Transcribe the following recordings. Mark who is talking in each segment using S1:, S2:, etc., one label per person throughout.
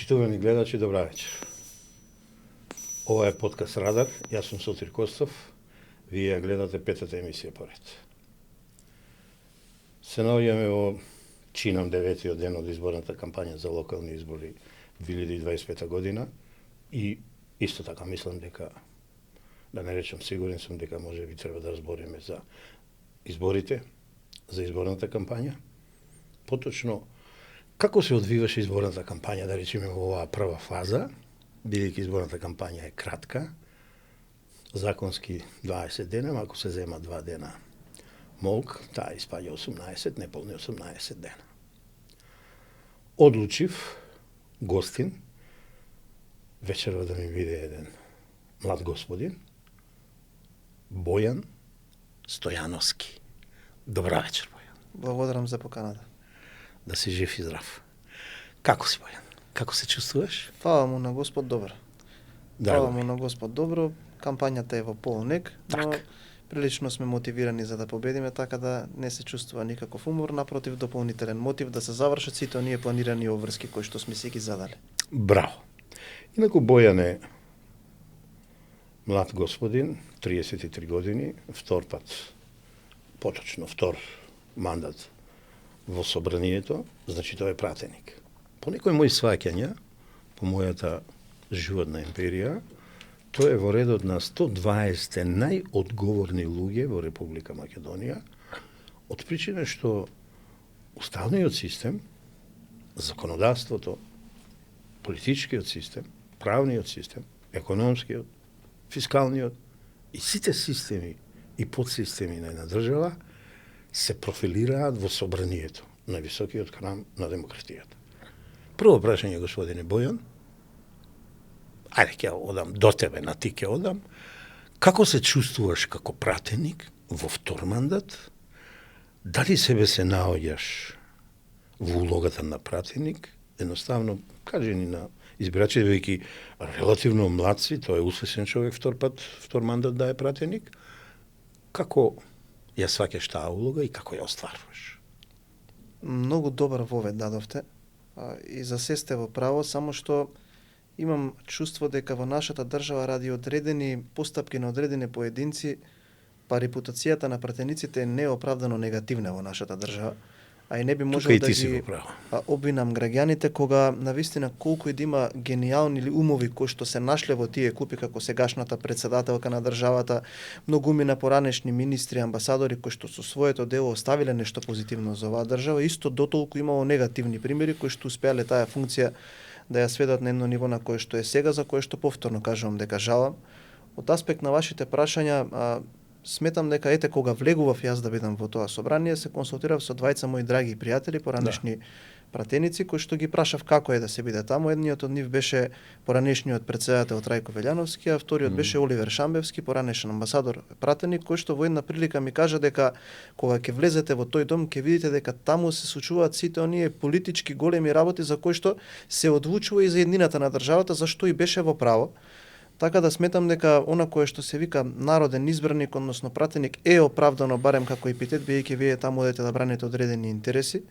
S1: Почитувани гледачи, добра вечер. Ова е подкаст Радар, јас сум Сотир Костов, вие ја гледате петата емисија поред. Се наоѓаме во чинам 9-тиот ден од изборната кампања за локални избори 2025 година и исто така мислам дека, да не речам сигурен сум дека може би треба да разбориме за изборите, за изборната кампања. Поточно, како се одвиваше изборната кампања, да речеме во оваа прва фаза, бидејќи изборната кампања е кратка, законски 20 дена, ако се зема 2 дена молк, таа испаѓа 18, неполни 18 дена. Одлучив гостин, вечерва да ми биде еден млад господин, Бојан Стојановски. Добра вечер, Бојан.
S2: Благодарам за поканата.
S1: Да си жив и здрав. Како си, Бојан? Како се чувствуваш?
S2: Фала му на Господ добро.
S1: Драго
S2: Фала
S1: ми.
S2: му на Господ добро. Кампањата е во полнек, но
S1: Така.
S2: прилично сме мотивирани за да победиме, така да не се чувствува никаков умор, напротив дополнителен мотив да се завршат сите оние планирани обврски кои што сме си ги задале.
S1: Браво. Инаку Бојан е млад господин, 33 години, втор пат, поточно втор мандат во собранието, значи тој е пратеник. По некои мои сваќања, по мојата животна империја, тој е во редот на 120 најодговорни луѓе во Република Македонија, од причина што уставниот систем, законодавството, политичкиот систем, правниот систем, економскиот, фискалниот и сите системи и подсистеми на една држава се профилираат во собранието, највисокиот храм на демократијата. Прво прашање, господине Бојан, ајде ќе одам до тебе, на ти ќе одам, како се чувствуваш како пратеник во втор мандат? Дали себе се наоѓаш во улогата на пратеник? Едноставно, кажи ни на избирачите, веќе релативно млад си, тој е успешен човек втор мандат да е пратеник. Како ја сваќаш таа улога и како ја остваруваш?
S2: Многу добар вовед дадовте и за се сте во право, само што имам чувство дека во нашата држава ради одредени постапки на одредени поединци, па репутацијата на пратениците е неоправдано негативна во нашата држава. А и не би можел да ги обвинам граѓаните кога навистина колку и да има гениални или умови кои што се нашле во тие клупи, како сегашната председателка на државата, многумина поранешни министри, амбасадори кои што со своето дело оставиле нешто позитивно за оваа држава, исто дотолку имало негативни примери кои што успеале таа функција да ја сведат на едно ниво на кое што е сега, за кое што повторно кажувам дека жалам. Од аспект на вашите прашања, сметам дека ете кога влегував јас да бидам во тоа собрание, се консултирав со двајца мои драги пријатели, поранешни пратеници, кои што ги прашав како е да се биде таму. Едниот од нив беше поранешниот председател Трајко Велјановски, а вториот беше Оливер Шамбевски, поранешен амбасадор пратеник, кој што во една прилика ми кажа дека кога ќе влезете во тој дом ќе видите дека таму се случуваат сите оние политички големи работи за кои што се одлучува и за еднината на државата, зашто и беше во право. Така да сметам дека она кое што се вика народен избраник, односно пратеник, е оправдано барем како епитет, бидејќи вие таму одете да браните одредени интереси.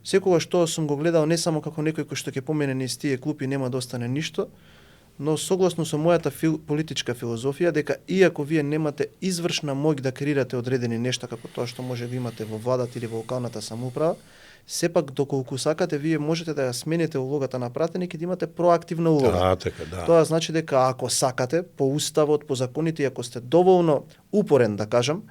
S2: Секогаш што сум го гледал не само како некој кој што ќе помине низ тие клупи нема да остане ништо, но согласно со мојата политичка филозофија дека иако вие немате извршна моќ да креирате одредени нешта како тоа што може да имате во владата или во локалната самоуправа, сепак доколку сакате вие можете да ја смените улогата на пратеник и да имате проактивна улога.
S1: Така, да.
S2: Тоа значи дека ако сакате по уставот, по законите, ако сте доволно упорен да кажам,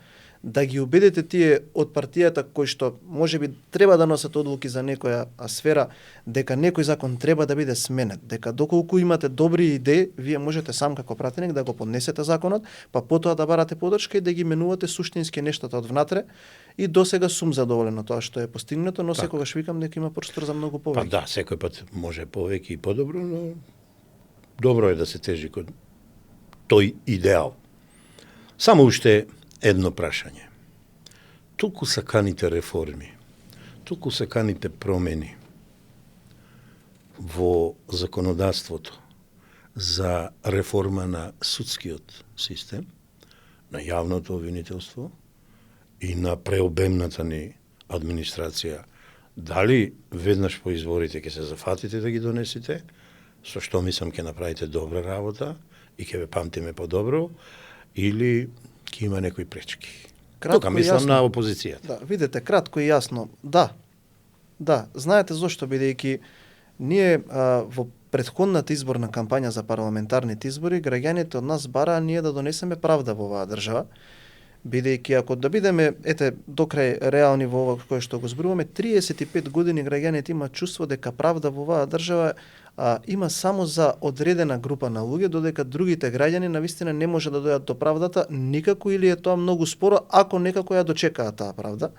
S2: да ги убедите тие од партијата кои што можеби треба да носат одлуки за некоја сфера, дека некој закон треба да биде сменет, дека доколку имате добри идеи, вие можете сам како пратеник да го поднесете законот, па потоа да барате подршка и да ги менувате суштински нештата од внатре. И досега сум задоволен од тоа што е постигнато, но секогаш викам дека има простор за многу повеќе.
S1: Па да, секој пат може повеќе и подобро, но добро е да се тежи кон тој идеал. Само уште едно прашање. Толку саканите реформи, толку саканите промени во законодавството за реформа на судскиот систем, на јавното обвинителство и на преобемната ни администрација, дали веднаш по изборите ќе се зафатите да ги донесете, со што мислам ќе направите добра работа и ќе ве памтиме подобро, или ќе има некои пречки. Тука мислам на опозицијата.
S2: Да, видете, кратко и јасно. Да. Да, знаете зошто, бидејќи ние во претходната изборна кампања за парламентарните избори, граѓаните од нас бараа ние да донесеме правда во оваа држава, бидејќи ако да бидеме до крај реални во ова кое што го зборуваме, 35 години граѓаните имаат чувство дека правда во оваа држава има само за одредена група на луѓе, додека другите граѓани навистина не може да дојдат до правдата никако, или е тоа многу споро ако некако ја дочекаат таа правда.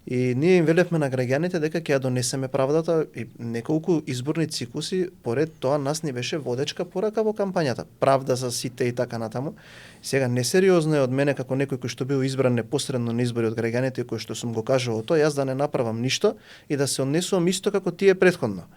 S2: И ние им велевме на граѓаните дека ќе ја донесеме правдата, и неколку изборни цикуси поред тоа нас ни беше водечка порака во кампањата. Правда за сите и така натаму. Сега несериозно е од мене како некој кој што бил избран непосредно на избори од граѓаните, кој што сум го кажувал тоа, јас да не направам ништо и да се однесувам исто како тие претходно.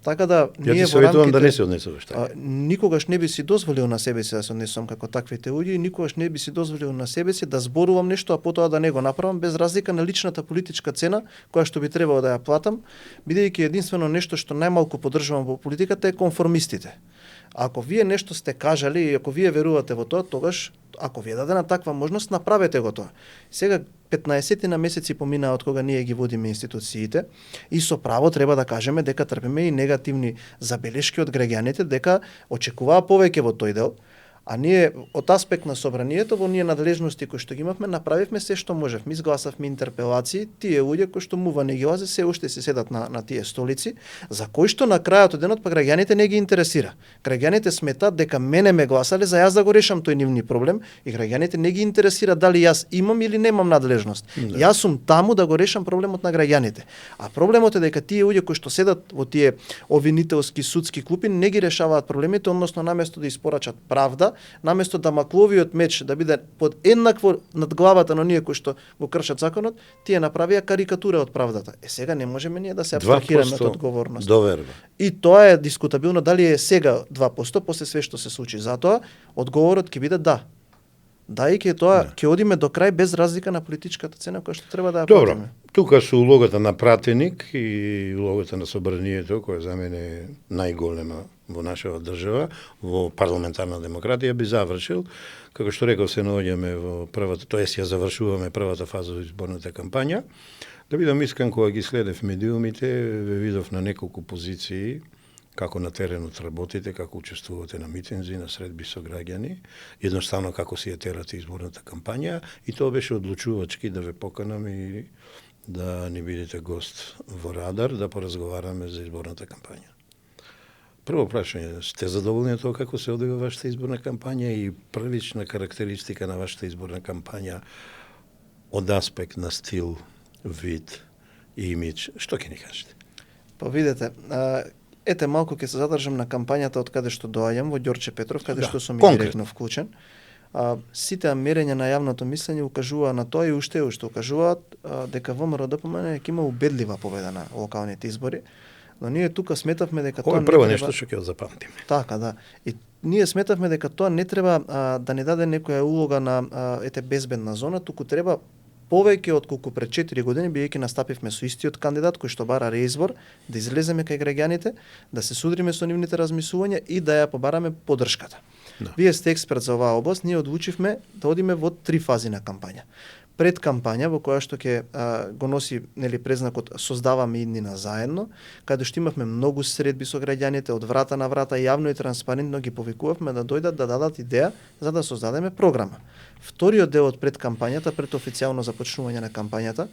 S2: Така да ние во рамките
S1: да не се однесуваш така.
S2: Никогаш не би си дозволил на себе си да се однесувам како таквите луѓе и никогаш не би си дозволил на себе си да зборувам нешто, а потоа да не го направам, без разлика на личната политичка цена која што би требало да ја платам, бидејќи единствено нешто што најмалку поддржувам во политиката е конформистите. Ако вие нешто сте кажали и ако вие верувате во тоа, тогаш ако ви е дадена таква можност, направете го тоа. Сега 15 на месеци поминаа од кога ние ги водиме институциите и со право треба да кажеме дека трпиме и негативни забелешки од граѓаните дека очекуваа повеќе во тој дел. А ние од аспект на собранието во ние надлежности кои што ги имавме направивме се што можевме, изгласавме интерпелации, тие луѓе кои што мува не ги лазе се уште се седат на тие столици, за кои што на крајот од денот па граѓаните не ги интересира. Граѓаните сметат дека мене ме гласале за јас да го решам тој нивни проблем и граѓаните не ги интересира дали јас имам или немам надлежност. Да. Јас сум таму да го решам проблемот на граѓаните. А проблемот е дека тие луѓе кои што седат во тие обвинителски судски клупи не ги решаваат проблемите, односно наместо да испорачат правда, наместо да макловиот меч да биде под еднакво над главата на оние кои што го кршат законот, тие направија карикатура од правдата. Сега не можеме ние да се абстрахираме од одговорност.
S1: Доверба.
S2: И тоа е дискутабилно дали е сега 2%, после све што се случи. Затоа одговорот ќе биде да. Да, и ќе тоа ќе одиме до крај без разлика на политичката цена која што треба да ја платиме.
S1: Тука со улогата на пратеник и улогата на собранието, која за мене е најголема во нашава држава, во парламентарна демократија, би завршил. Како што реков, се наоѓаме во првата, тоест ја завршуваме првата фаза од изборната кампања. Да бидам искрен, кога ги следев медиумите, ве видов на неколку позиции, како на теренот работите, како учествувате на митинзи, на средби со граѓани, едноставно како си ја терате изборната кампања, и тоа беше одлучувачки да ве поканам и да ни бидете гост во Радар, да поразговараме за изборната кампања. Прво прашање, сте задоволни тоа како се одвива вашата изборна кампања и првична карактеристика на вашата изборна кампања од аспект на стил, вид и имидж? Што ќе ни кажете?
S2: Па видете, ете малку ќе се задржам на кампањата од каде што доаѓам во Ѓорче Петров, каде што сум директно вклучен. Сите мерења на јавното мислење укажуваа на тоа и уште укажуваат дека ВМРО-ДПМН ќе има убедлива победа на локалните избори. Но ние тука сметавме дека
S1: тоа
S2: не
S1: прво
S2: треба...
S1: нешто што ќе запамтиме.
S2: Така, да. И ние сметавме дека тоа не треба да не даде некоја улога на безбедна зона, туку треба повеќе отколку пред 4 години, бидејќи настапивме со истиот кандидат кој што бара реизбор, да излеземе кај граѓаните, да се судриме со нивните размислувања и да ја побараме поддршката. Да. Вие сте експерт за оваа област, ние одлучивме да одиме во 3 фази на кампања. Пред кампања во која што ќе го носи презнакот создаваме иднина заедно, каде што имавме многу средби со граѓаните, од врата на врата, јавно и транспарентно ги повикувавме да дојдат да дадат идеја за да создадеме програма. Вториот дел од пред кампањата, пред официјално започнување на кампањата,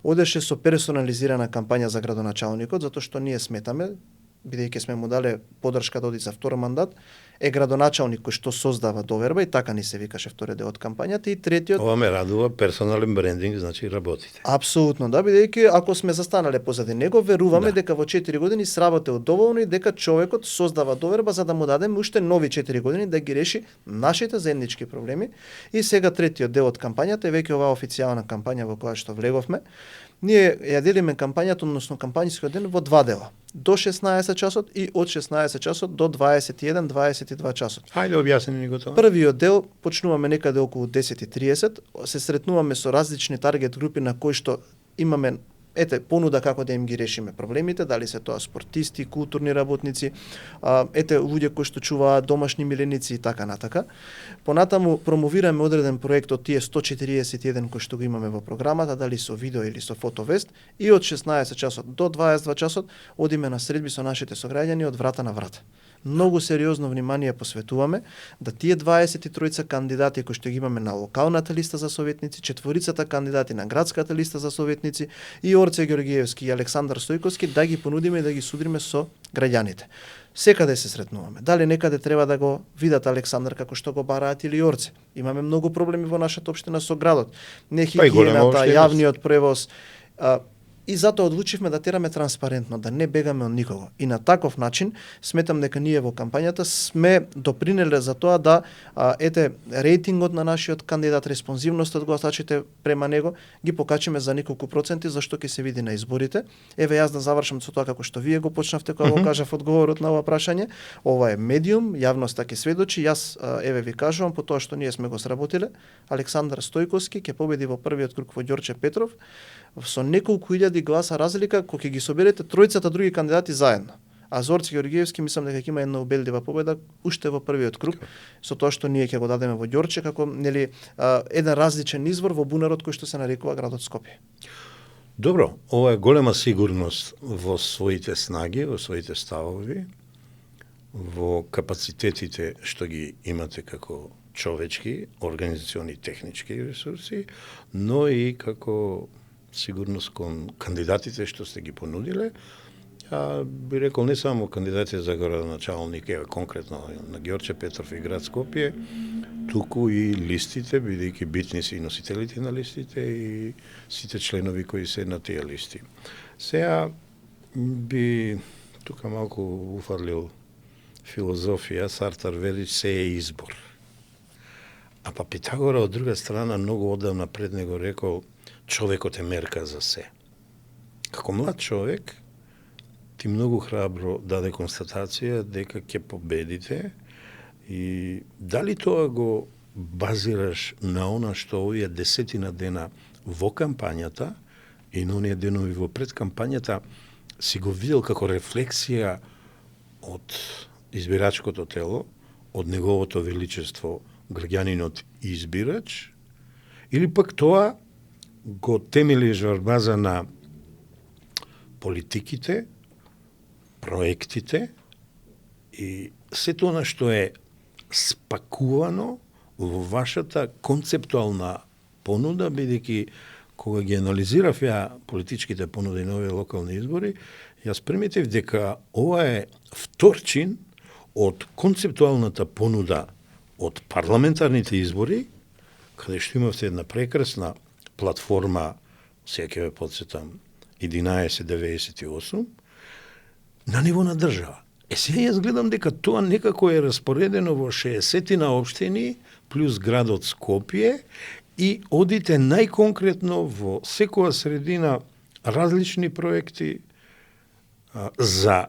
S2: одеше со персонализирана кампања за градоначалникот, затоа што ние сметаме, бидејќи сме му дале поддршка да оди за втор мандат, е градоначалник кој што создава доверба и така ни се викаше вториот дел од кампањата, и третиот...
S1: Ова ме радува, персонален брендинг, значи работите.
S2: Апсолутно, да, бидејќи ако сме застанале позади него, веруваме дека во 4 години сработил доволно и дека човекот создава доверба за да му дадеме уште нови 4 години да ги реши нашите заеднички проблеми. И сега третиот дел од кампањата е веќе оваа официјална кампања во која што влеговме. Ние ја делиме кампањата, односно кампањскиот ден, во 2 дела. До 16 часот и од 16 часот до 21-22 часот.
S1: Хајде, објасни ни го тоа.
S2: Првиот дел почнуваме некаде околу 10:30, се сретнуваме со различни таргет групи на кои што имаме понуда како да им ги решиме проблемите, дали се тоа спортисти, културни работници, луѓе кои што чуваат, домашни миленици и така натака. Понатаму промовираме одреден проект од тие 141 кои што го имаме во програмата, дали со видео или со фотовест, и од 16 часот до 22 часот одиме на средби со нашите сограѓани од врата на врата. Многу сериозно внимание посветуваме да тие 23 кандидати кои што ги имаме на локалната листа за советници, 4 кандидати на градската листа за советници и Орце Георгиевски и Александар Стојковски да ги понудиме и да ги судриме со граѓаните. Секаде се сретнуваме. Дали некаде треба да го видат Александар како што го бараат или Орце. Имаме многу проблеми во нашата општина со градот. Нехигиената, јавниот превоз. И затоа одлучивме да тераме транспарентно, да не бегаме од никого. И на таков начин сметам дека ние во кампањата сме допринеле за тоа да рейтингот на нашиот кандидат, респонзивноста од гласачите према него ги покачиме за неколку проценти, зашто ќе се види на изборите. Еве јас да завршам со тоа како што вие го почнавте кога го кажав одговорот на ова прашање. Ова е медиум, јавноста ќе сведочи. Јас еве ви кажувам по тоа што ние сме го сработиле. Александар Стојковски ќе победи во првиот круг во Ѓорче Петров со неколку илјади гласа разлика кога ќе ги соберете тројцата други кандидати заедно. А Зорце Георгиевски мислам дека ќе има една убедлива победа уште во првиот круг со тоа што ние ќе го дадеме во Ѓорче како еден различен извор во бунарот кој што се нарекува градот Скопје.
S1: Добро, ова е голема сигурност во своите снаги, во своите ставови, во капацитетите што ги имате како човечки, организациони, технички ресурси, но и како сигурност кон кандидатите што сте ги понудиле. Би рекол не само кандидатите за градоначалник, конкретно на Ѓорче Петров и град Скопје, туку и листите, бидејќи битни се и носителите на листите и сите членови кои се на тие листи. Сега би тука малку уфрлил филозофија, Сартар вели се е избор. А па Питагора од друга страна многу одамна пред него рекол човекот е мерка за се. Како млад човек, ти многу храбро даде констатација дека ќе победите и дали тоа го базираш на она што овие 10 дена во кампањата и на оние денови во предкампањата си го видел како рефлексија од избирачкото тело, од неговото величество граѓанинот избирач, или пак тоа го темелиш врз база на политиките, проектите и сето она што е спакувано во вашата концептуална понуда, бидејќи кога ги анализирав ја политичките понуди на овие локални избори, јас приметив дека ова е вторчин од концептуалната понуда од парламентарните избори, каде што имавте една прекрасна платформа, сега ќе ве подсетам, 1198, на ниво на држава. Сега јас гледам дека тоа некако е распоредено во 60 општини плюс градот Скопје и одите најконкретно во секоја средина различни проекти за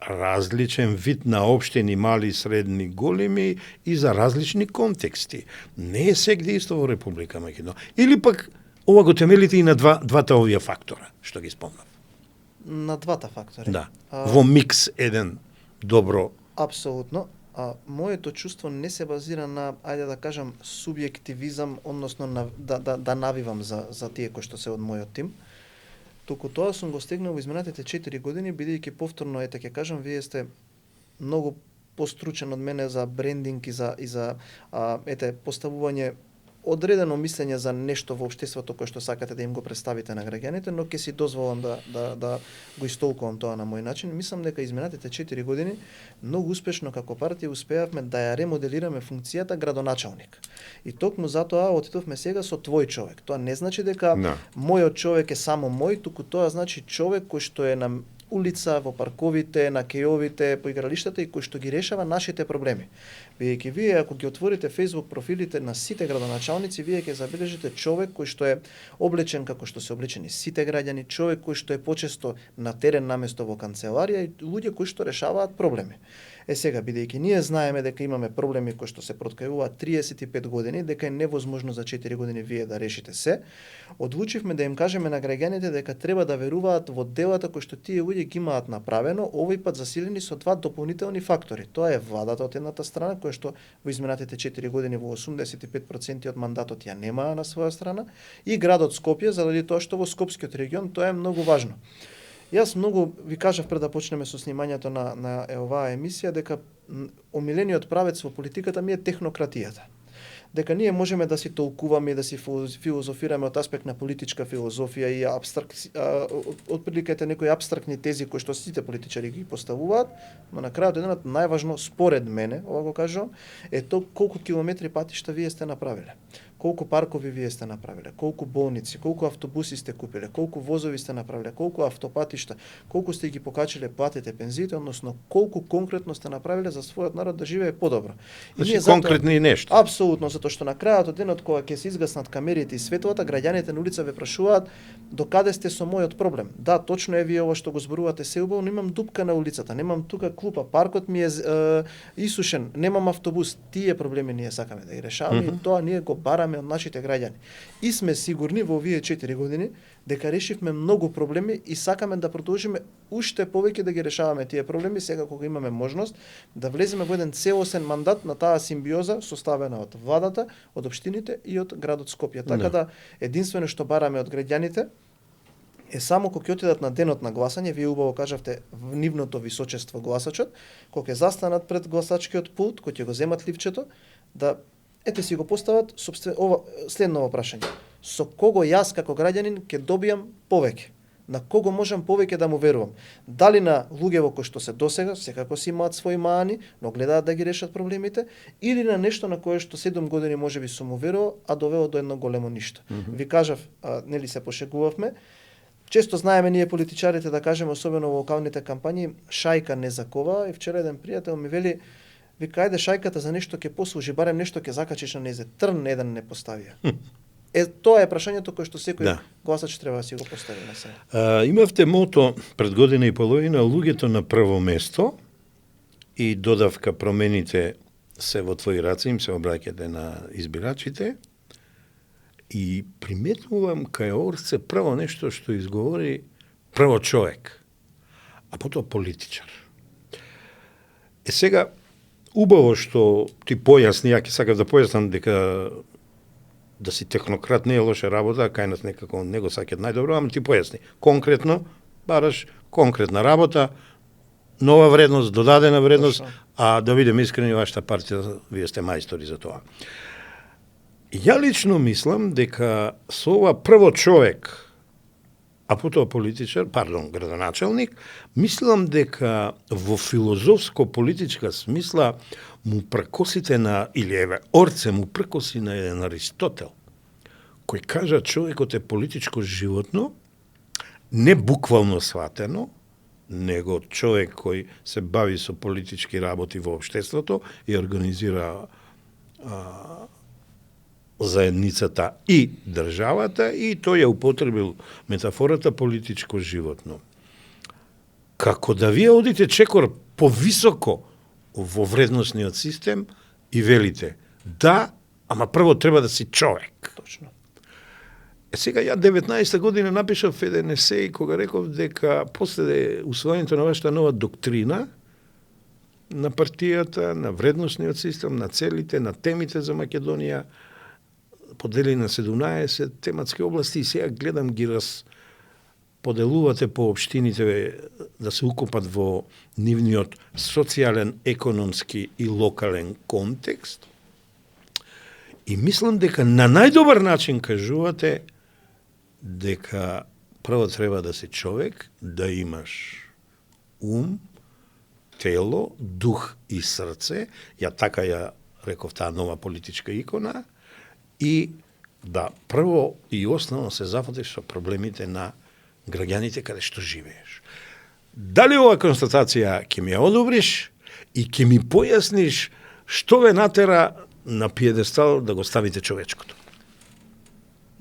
S1: различен вид на општини, мали, средни, големи и за различни контексти. Не е сегде исто во Република Македонија. Или пак ова го темелите и на двата овие фактора, што ги спомнав.
S2: На двата фактори.
S1: Да. Во микс еден добро.
S2: Апсолутно. Моето чувство не се базира на, ајде да кажам, субјективизам, односно да навивам за тие кои што се од мојот тим. Туку тоа сум го стегнал во изминатите 4 години, бидејќи повторно, ќе кажам, вие сте многу постручен од мене за брендинг и за поставување одредено мислење за нешто во општеството кое што сакате да им го представите на граѓаните, но ќе си дозволам да го истолкувам тоа на мој начин. Мислам дека изминатите 4 години многу успешно како партија успеавме да ја ремоделираме функцијата градоначалник. И токму затоа отидовме сега со твој човек. Тоа не значи дека мојот човек е само мој, туку тоа значи човек кој што е на улица, во парковите, на кејовите, по игралиштата и кој што ги решава нашите проблеми. Бидејќи вие ако ги отворите Facebook профилите на сите градоначалници, вие ќе забележите човек кој што е облечен како што се облечени сите граѓани, човек кој што е почесто на терен наместо во канцеларија и луѓе кои што решаваат проблеми. Сега, бидејќи ние знаеме дека имаме проблеми кои што се проткајуваат 35 години, дека е невозможно за 4 години вие да решите се, одлучивме да им кажеме на граѓаните дека треба да веруваат во делата кои што тие луѓе ги имаат направено, овој пат засилени со два дополнителни фактори. Тоа е владата од едната страна, која што во изминатите 4 години во 85% од мандатот ја немаа на своја страна, и градот Скопје, заради тоа што во Скопскиот регион тоа е многу важно. Јас многу ви кажав пред да почнеме со снимањето на оваа емисија дека омилениот правец во политиката ми е технократијата. Дека ние можеме да си толкуваме и да си филозофираме од аспект на политичка филозофија и отприликата некои апстрактни тези кои што сите политичари ги поставуваат, но на крајот денот најважно според мене, ова го кажувам, е тоа колку километри патишта вие сте направиле. Колку паркови вие сте направиле, колку болници, колку автобуси сте купиле, колку возови сте направиле, колку автопатишта, колку сте ги покачиле платите, пензиите, односно колку конкретно сте направиле за својот народ да живее подобро.
S1: Значи конкретни нешто.
S2: Апсолутно, затоа што на крајот од денот кога ќе се изгаснат камерите и светлата, граѓаните на улица ве прашуваат докаде сте со мојот проблем. Да, точно е вие ова што го зборувате се убаво, но имам дупка на улицата, немам тука клупа, паркот ми е исушен, немам автобус. Тие проблеми ние сакаме да ги решаваме и тоа ние го бараме од нашите граѓани. И сме сигурни во овие 4 години дека решивме многу проблеми и сакаме да продолжиме уште повеќе да ги решаваме тие проблеми сега кога имаме можност да влеземе во еден целосен мандат на таа симбиоза составена од владата, од општините и од градот Скопје. Така да единствено што бараме од граѓаните е само кога ќе отидат на денот на гласање, вие убаво кажавте нивното височество гласачот, кога ќе застанат пред гласачкиот пулт, кога ќе го земат ливчето, да ете си го постават следно прашање. Со кого јас како граѓанин ќе добијам повеќе? На кого можам повеќе да му верувам? Дали на луѓето кои што се досега, секако си имаат своји маани, но гледаат да ги решат проблемите, или на нешто на кое што 7 години можеби сум му верувал, а довело до едно големо ништо. Ви кажав, нели се пошегувавме, често знаеме ние политичарите да кажеме, особено во локалните кампањи, шајка не закова, и вчера еден пријател ми вели, вика, ајде шајката за нешто ќе послужи, барем нешто ќе закачиш на незе, трн еден не поставија. Тоа е прашањето кое што секој гласач треба да си го постави на себе.
S1: Имавте мото пред година и половина луѓето на прво место и додавка промените се во твои раце, им се обраќате на избирачите и приметувам кај Орце прво нешто што изговори прво човек, а потоа политичар. Сега убаво што ти појасни, ја ќе сакам да појаснам дека да си технократ не е лоша работа, а кај нас некако не го сакат најдобро, ама ти појасни. Конкретно, бараш конкретна работа, нова вредност, додадена вредност, а да бидем искрени, вашата партија, вие сте мајстори за тоа. Ја лично мислам дека со ова прво човек, а потоа градоначалник, мислам дека во филозофско-политичка смисла му прекосите на, или еве, Орце му прекоси на еден Аристотел, кој кажа човекот е политичко животно, не буквално сватено, него човек кој се бави со политички работи во општеството и организира заедницата и државата, и тој ја употребил метафората политичко животно. Како да вие одите чекор повисоко во вредносниот систем и велите, да, ама прво треба да си човек.
S2: Точно.
S1: Сега ја 19 година напишав еден есеј кога реков дека после усвоењето на вашата нова доктрина на партијата, на вредносниот систем, на целите, на темите за Македонија, подели на 17 тематски области и сега гледам ги поделувате по општините да се укопат во нивниот социјален, економски и локален контекст. И мислам дека на најдобар начин кажувате дека прво треба да си човек, да имаш ум, тело, дух и срце, ја така ја реков таа нова политичка икона, и да прво и основно се зафатиш со проблемите на граѓаните каде што живееш. Дали оваа констатација ќе ми ја одобриш и ќе ми појасниш Што ве натера на пиедестал да го ставите човечкото?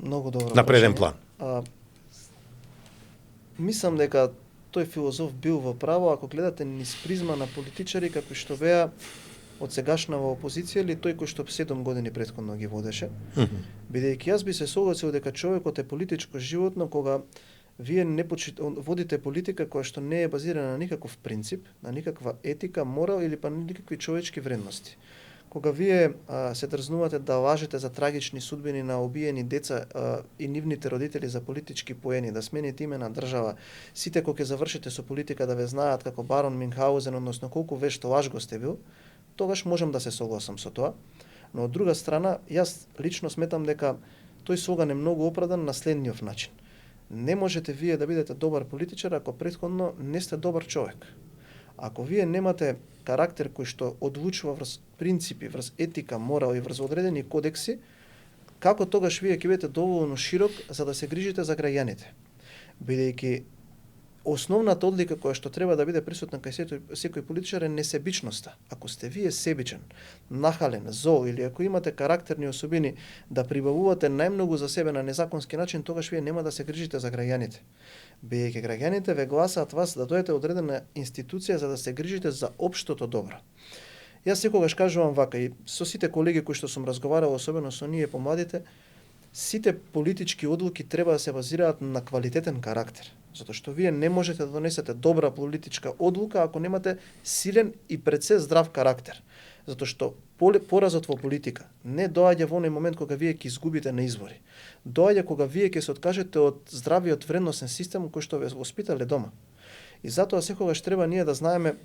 S2: Многу добро.
S1: На преден
S2: прашање.
S1: план.
S2: Мислам дека тој филозоф бил во право ако гледате низ призма на политичари како што беа од сегашна во опозиција или тој кој што 7 години претходно ги водеше. Бидејќи јас би се согласил дека човекот е политичко животно кога вие не водите политика која што не е базирана на никаков принцип, на никаква етика, морал или па никакви човечки вредности. Кога вие се дрзнувате да лажете за трагични судбини на убиени деца и нивните родители за политички поени, да смените име на држава, сите кога ќе завршите со политика да ве знаат како барон Минхаузен, односно колку вешт лажго сте бил, тогаш можам да се согласам со тоа. Но од друга страна, јас лично сметам дека тој слоган е многу оправдан на следниот начин. Не можете вие да бидете добар политичар ако претходно не сте добар човек. Ако вие немате карактер кој што одлучува врз принципи, врз етика, морал и врз одредени кодекси, како тогаш вие ќе бидете доволно широк за да се грижите за граѓаните? Бидејќи основната одлика која што треба да биде присутна кај секој политичар е несебичноста. Ако сте вие себичен, нахален, зол или ако имате карактерни особини да прибавувате најмногу за себе на незаконски начин, тогаш вие нема да се грижите за граѓаните. Бидејќи граѓаните ве гласаат вас да дојдете одредена институција за да се грижите за општото добро. Јас секогаш кажувам вака и со сите колеги кои што сум разговарал, особено со ние помладите, сите политички одлуки треба да се базираат на квалитетен карактер. Затоа што вие не можете да донесете добра политичка одлука ако немате силен и пред се здрав карактер. Затоа што поразот во политика не доаѓа во оној момент кога вие ќе изгубите на избори. Доаѓа кога вие ќе се откажете од здравиот вредносен систем кој што ве воспитале дома. И затоа секогаш треба ние да знаеме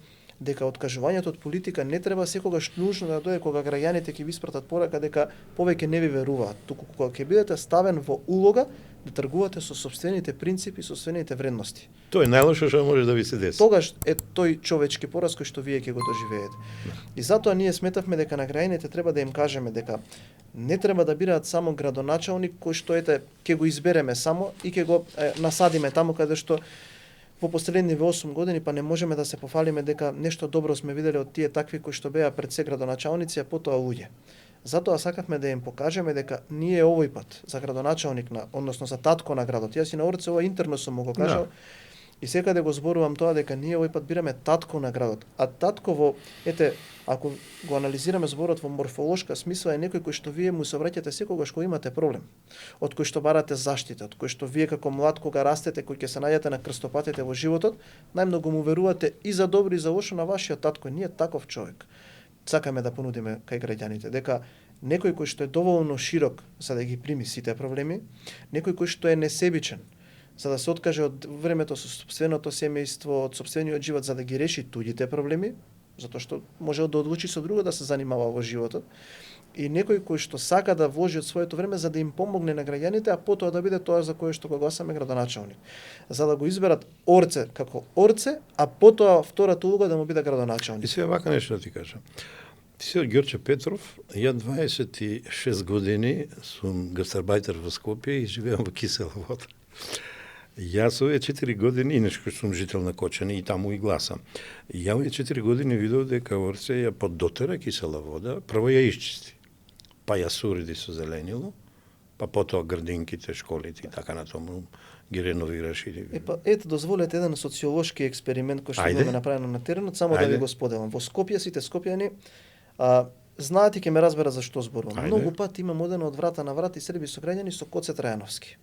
S2: дека откажувањето од политика не треба секогаш нужно да дое кога граѓаните ќе ви испратат порака дека повеќе не ви веруваат, туку кога ќе бидете ставен во улога да тргувате со сопствените принципи, со сопствените вредности.
S1: Тоа е најлошо што може да ви се деси.
S2: Тогаш е тој човечки пораз кој што вие ќе го доживеете. И затоа ние сметавме дека на граѓаните треба да им кажеме дека не треба да бираат само градоначалник кој што ќе го избереме само и ќе го насадиме таму каде што во последниве 8 години па не можеме да се пофалиме дека нешто добро сме виделе од тие такви кои што беа пред се градоначалници, а потоа луѓе. Затоа сакавме да им покажеме дека ние овој пат за градоначалник односно за татко на градот. Јас и на Орце ова интерно сум му го кажал. И секаде го зборувам тоа дека ние овој пат бираме татко на градот. А татко во ако го анализираме зборот во морфолошка смисла е некој кој што вие му се обраќате секогаш кога имате проблем, од кој што барате заштита, од кој што вие како млад кога растете, кој ќе се најдете на крстопатите во животот, најмногу му верувате и за добро и за лошо на вашиот татко. Ние таков човек сакаме да понудиме кај граѓаните, дека некој кој што е доволно широк за да ги прими сите проблеми, некој кој што е несебичен за да се откаже од времето со сопственото семејство, од сопствениот живот за да ги реши туѓите проблеми, затоа што може да одлучи со друго да се занимава во животот, и некој кој што сака да вложи од своето време за да им помогне на граѓаните, а потоа да биде тоа за кое што го гласаме градоначалник. За да го изберат Орце како Орце, а потоа втората улога да му биде градоначалник.
S1: И сега вака нешто да ти кажам. Ти си од Ѓорче Петров, ја 26 години сум гастарбајтер во Скопје и живеам во Кисела Вода. Јас овие 4 години, инешко сум жител на Кочани и таму и гласам. Ја овие 4 години видов дека Орце ја поддотера Кисела Вода, прво ја исчисти. Па ја суреди со зеленило, па потоа градинките, школите и така натаму ги реновираш.
S2: Ето, дозволете еден социолошки експеримент кој што имаме направено на теренот, само да ви го споделам. Во Скопје, сите скопјани, знаат и ќе ме разбера за што зборувам. Многу пати има модено од врата на врата и среби со граѓани со Коце Трајановски.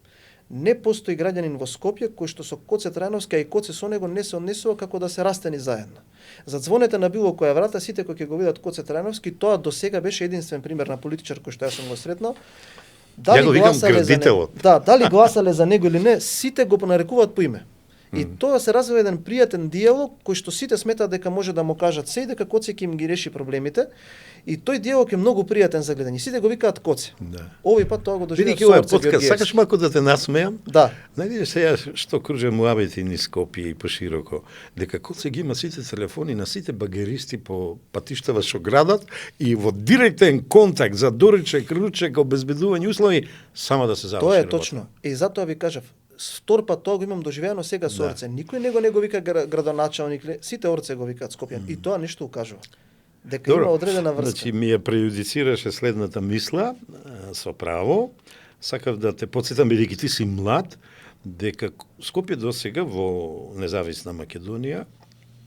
S2: Не постои граѓанин во Скопје кој што со Коце Трајановски, а и Коце со него не се однесува како да се растени заедно. Задзвонете на било која врата, сите кои ќе го видат Коце Трајановски, тоа до сега беше единствен пример на политичар кој што јас сум го сретнал.
S1: Ја го викам градителот.
S2: Дали гласале за него или не, сите го нарекуваат по име. И тоа се развива еден пријатен диалог кој што сите сметаат дека може да му кажат се и дека Коце ќе им ги реши проблемите. И тој диалог е многу пријатен за гледање. Сите го викаат Коце.
S1: Да.
S2: Овој пат тоа го доживеа
S1: со Орце Георгиевски. Сакаш малку да те насмеам?
S2: Да.
S1: Најдеш сега што кружа муабети низ Скопје и пошироко, дека Коце ги има сите телефони на сите багеристи по патиштава со градот и во директен контакт за доручек, ручек, обезбедување услови само да се заврши.
S2: Тоа е точно. И затоа ви кажав, втор пат тоа го имам доживеано сега со Орце. Никој него не го вика градоначалник, сите Орце го викаат Скопјан. И тоа нешто укажува. дека има одредена врска.
S1: Значи, ми ја преюдицираше следната мисла, со право. Сакав да те подсетам, бидејќи ти си млад, дека Скопје досега во независна Македонија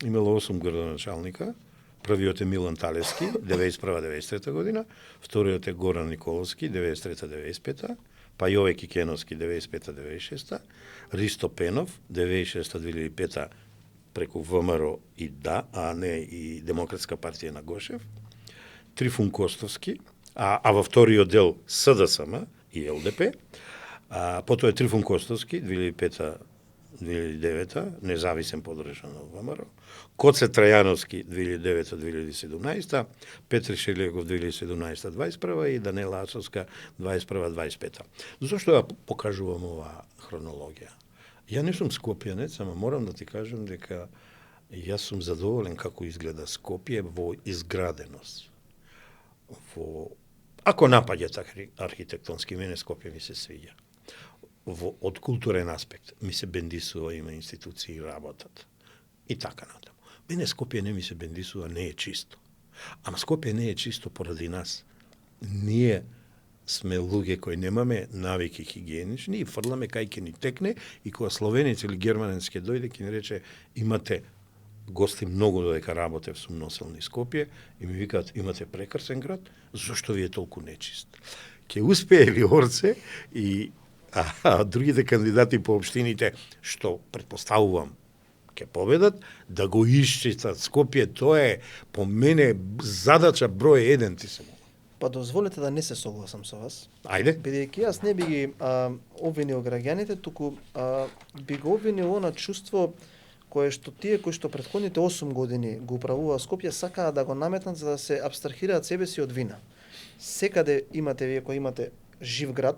S1: имало 8 градоначалника. Првиот е Милан Талески, 91-93 година, вториот е Горан Николовски, 93-95, па Јове Кикеновски, 95-96, Ристо Пенов, 96-2005 преку ВМРО и ДА, а не и Демократска партија на Гошев, Трифун Костовски, а во вториот дел СДСМ и ЛДП, потоа е Трифун Костовски, 2005-2009, независен подржан од ВМРО, Коце Трајановски 2009-2017, Петри Шелегов 2017-2021 и Данела Ацовска 2021-2025. Зошто ја покажувам оваа хронологија? Ја не сум скопјанец, ама морам да ти кажам дека јас сум задоволен како изгледа Скопје во изграденост. Ако напаѓате архитектонски, мене Скопје ми се свиѓа. Од културен аспект ми се бендисува, има институции работат. И така натаму. Мене Скопје не ми се бендисува, не е чисто. Ама Скопје не е чисто поради нас. Ние сме луѓе кои немаме навики хигиенични и фрламе кај ќе ни текне и кога словенец или германец ќе дојде ќе ни рече имате гости многу додека работев сум носел низ Скопје и ми викаат имате прекрасен град, зошто ви е толку нечист? Ќе успее ли Орце и другите кандидати по општините што претпоставувам ќе победат, да го исчистат Скопје, тоа е по мене задача број 1, ти се мога.
S2: Па дозволете да не се согласам со вас.
S1: Ајде.
S2: Бидејќи јас не би ги обвинил граѓаните, туку би го обвинил она чувство кое што тие кои што претходните 8 години го управува Скопје сакаат да го наметнат за да се абстрахираат себе си од вина. Секаде имате вие кои имате жив град,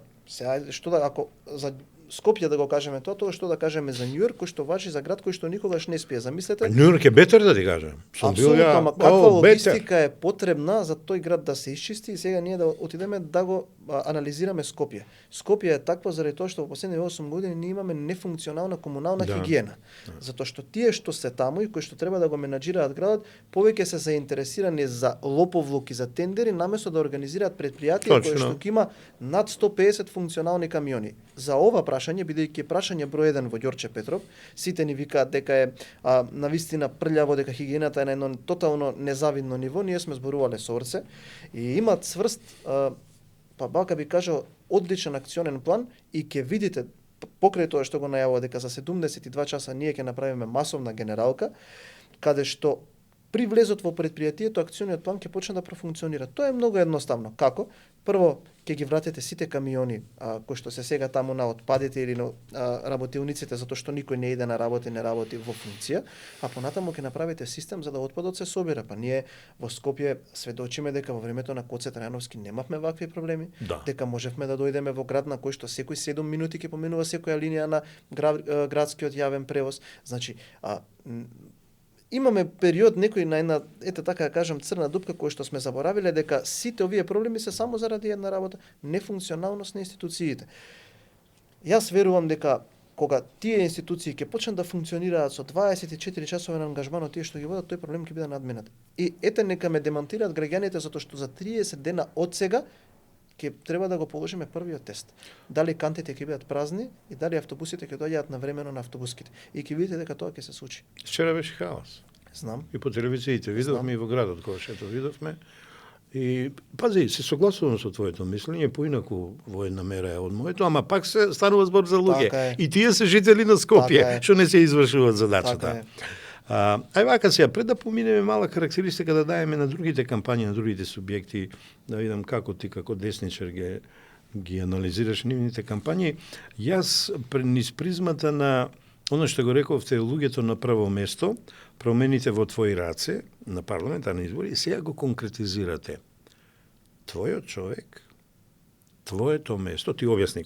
S2: што да ако за Скопје да го кажеме тоа што да кажеме за Њујорк, кој што важи за град кој што никогаш не спие. Замислете.
S1: Њујорк е бетер да ти кажам.
S2: Апсолутно, ама каква логистика е потребна за тој град да се исчисти и сега ние да отидеме да го анализираме Скопје. Скопје е таква заради тоа што во последните 8 години ние имаме нефункционална комунална хигиена. Затоа што тие што се таму и кои што треба да го менаџираат градот, повеќе се заинтересирани за лоповлук и за тендери наместо да организираат предпријатија кои што има над 150 функционални камиони. За ова прашање, бидејќи прашање број 1 во Ѓорче Петров, сите ни викаат дека е навистина прљаво, дека хигиената е на едно тотално незавидно ниво, ние сме зборувале со Орце и имаат сврст, па бака би кажал, одличен акционен план и ќе видите покрај тоа што го најавува дека за 72 часа ние ќе направиме масовна генералка, каде што при влезот во предпријатието акциониот план ќе почне да профункционира. Тоа е многу едноставно. Како? Прво, ќе ги вратите сите камиони кои што се сега таму на отпадите или на работилниците, затоа што никој не иде на работа и не работи во функција, а понатаму ќе направите систем за да отпадот се собира. Па ние во Скопје сведочиме дека во времето на Коце Трајановски немавме вакви проблеми, дека можевме да дојдеме во град на кој што секои 7 минути ќе поминува секоја линија на градскиот јавен превоз. Значи, имаме период некој на една, ете така да кажам, црна дупка која што сме заборавиле дека сите овие проблеми се само заради една работа, нефункционалност на институциите. Јас верувам дека кога тие институции ќе почнат да функционираат со 24 часовен ангажман од тие што ги водат, тој проблем ќе биде надминат. И ете нека ме демантираат граѓаните затоа што за 30 дена од сега ќе треба да го положиме првиот тест. Дали кантите ќе бидат празни и дали автобусите ќе доаѓаат навремено на автобуските. И ќе видите дека тоа ќе се случи.
S1: Вчера беше хаос.
S2: Знам.
S1: И по телевизиите видовме и во градот кога што видовме. И пази, се согласувам со твоето мислење, поинаку во една мера е од моето, ама пак се станува збор за луѓе.
S2: Така
S1: и тие се жители на Скопје, што не се извршуваат задачата.
S2: Така
S1: Ај вака сега, пред да поминеме мала карактеристика да даеме на другите кампањи, на другите субјекти, да видам како ти, како десничар ги анализираш нивните кампањи, јас низ призмата на оно што го рековте, луѓето на прво место, промените во твои раце, на парламентарни избори, и сега го конкретизирате. Твојот човек, твоето место, ти објасни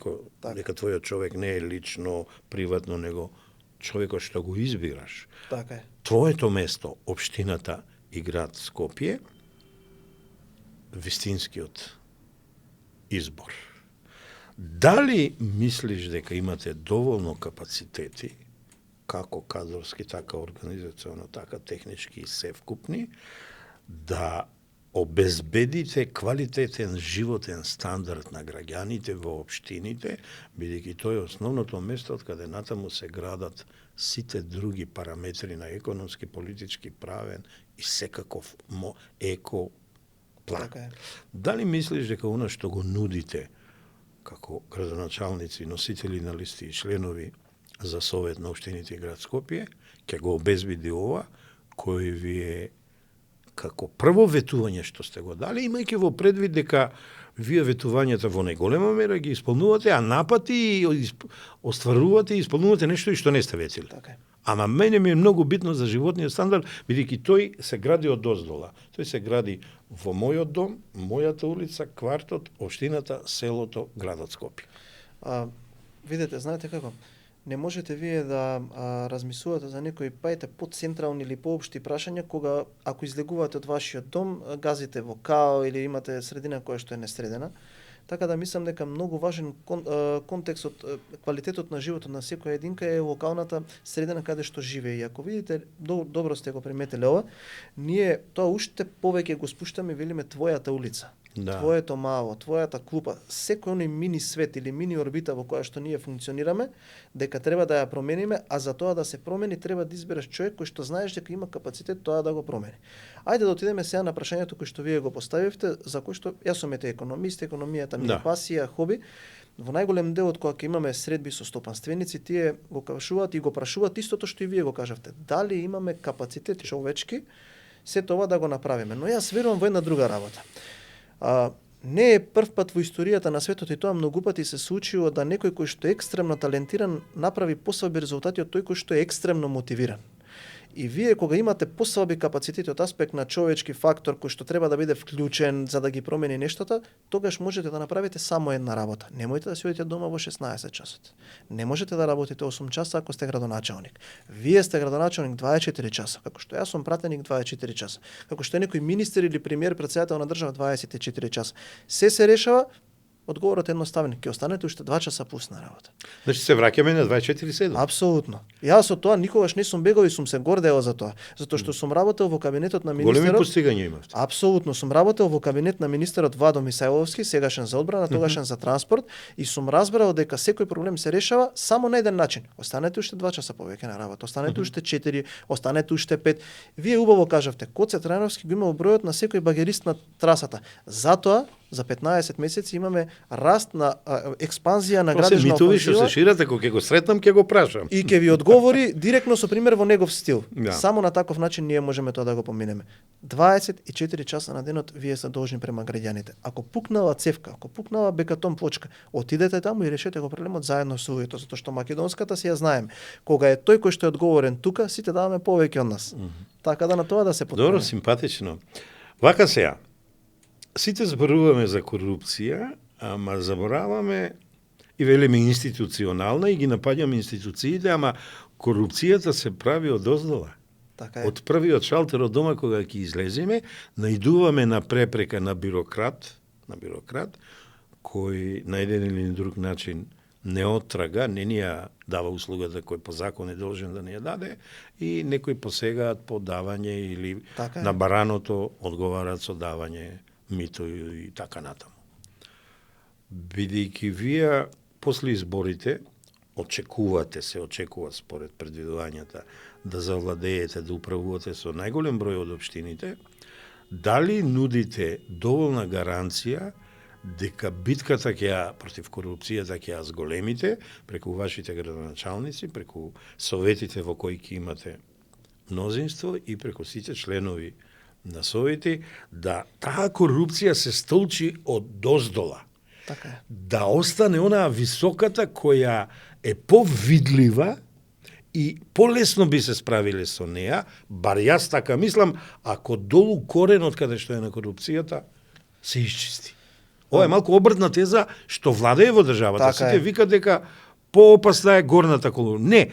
S1: дека твојот човек не е лично, приватно, него човекот што го избираш.
S2: Така е.
S1: Твоето место, општината и град Скопје, вистинскиот избор. Дали мислиш дека имате доволно капацитети, како кадрски, така организационно, така технички и севкупни, да обезбедите квалитетен животен стандард на граѓаните во општините, бидејќи тој е основното место од каде натаму се градат сите други параметри на економски, политички, правен и секаков еко план.
S2: Така е.
S1: Дали мислиш дека она што го нудите како градоначалници, носители на листи и членови за Совет на општините и град Скопје, ќе го обезбеди ова, кој ви е како прво ветување што сте го дали, имајќи во предвид дека вие ветувањата во најголема мера ги исполнувате, а напати остварувате и исполнувате нешто и што не сте ветили.
S2: Така е.
S1: Ама мене ми е многу битно за животниот стандард, бидејќи тој се гради од доздола. Тој се гради во мојот дом, мојата улица, квартот, општината, селото, градот Скопје.
S2: Видете, знаете како? Не можете вие да размислувате за некои пајте подцентрални или поопшти прашања кога ако излегувате од вашиот дом, газите во као или имате средина која што е несредена. Така да мислам дека многу важен контекстот, квалитетот на животот на секоја единка е локалната средина каде што живее. И ако видите, добро сте го приметиле ова, ние тоа уште повеќе го спуштаме, велиме твојата улица. Да. Твоето мало, твојата клупа, секој оној мини свет или мини орбита во која што ние функционираме, дека треба да ја промениме, а за тоа да се промени треба да избереш човек кој што знаеш дека има капацитет тоа да го промени. Ајде да отидеме сега на прашањето кој што вие го поставивте, за кој што јас сум економист, економијата ми е пасија, хоби. Во најголем дел од кога ќе имаме средби со стопанственици, тие го кажуваат и го прашуваат истото што и вие го кажавте. Дали имаме капацитет човечки се тоа да го направиме? Но јас верувам во една друга работа. Не е прв пат во историјата на светот и тоа многу пати се случило да некој кој што е екстремно талентиран направи послаби резултати од тој кој што е екстремно мотивиран. И вие кога имате послаби капацитети од аспект на човечки фактор кој што треба да биде вклучен за да ги промени нештата, тогаш можете да направите само една работа. Немојте да си одите дома во 16 часот. Не можете да работите 8 часа ако сте градоначалник. Вие сте градоначалник 24 часа, како што јас сум пратеник 24 часа. Како што е некој министер или премиер претседател на држава 24 часа. Се решава. Одговорот е едноставен, ќе останете уште 2 часа плюс на работа.
S1: Значи се враќаме на 24/7.
S2: Апсолутно. Јас од тоа никогаш не сум бегал и сум се гордел за тоа, затоа што сум работел во кабинетот на министерот.
S1: Големи постигања имавте.
S2: Апсолутно сум работел во кабинет на министерот Владо Мисајловски, сегашен за одбрана, тогашен за транспорт, и сум разбрал дека секој проблем се решава само на еден начин. Останете уште 2 часа повеќе на работа, останете уште 4, останете уште 5. Вие убаво кажавте, Коце Трајановски го има бројот на секој багерист на трасата. Затоа за 15 месеци имаме раст на експанзија на градежна офанзива.
S1: Митови што се шират, ако ќе го сретнам, ќе го прашам.
S2: И ќе ви одговори директно со пример во негов стил.
S1: Да.
S2: Само на таков начин ние можеме тоа да го поминеме. 24 часа на денот вие се должни према граѓаните. Ако пукнала цевка, ако пукнала бекатон плочка, отидете таму и решете го проблемот заедно со луѓето, затоа што македонската си ја знаеме. Кога е тој кој што е одговорен тука, сите даваме повеќе од нас. Така да на тоа да се потпреме.
S1: Добро, симпатично. Вака сега. Сите зборуваме за корупција, ама забораваме и велиме институционална и ги напаѓаме институциите, ама корупцијата се прави од оздола.
S2: Така е.
S1: Од првиот шалтер од дома кога ќе излеземе, наидуваме на препрека на бюрократ кој на еден или друг начин не оттрага, не ни ја дава услугата кој по закон е должен да ни ја даде и некои посегаат по давање или на бараното одговараат со давање мито и така натаму. Бидејќи вие после изборите се очекува според предвидувањата да завладеете, да управувате со најголем број од општините, дали нудите доволна гаранција дека битката против корупцијата ќе ја зголемите преку вашите градоначалници, преку советите во кои ќе имате мнозинство и преку сите членови на совети, да таа корупција се столчи од доздола.
S2: Така е.
S1: Да остане онаа високата која е повидлива и полесно би се справиле со неа, бар јас така мислам, ако долу коренот каде што е на корупцијата се исчисти. Ова е малку обртна теза што владее во државата.
S2: Така
S1: сите
S2: е.
S1: викаат дека поопасна е горната колона. Не,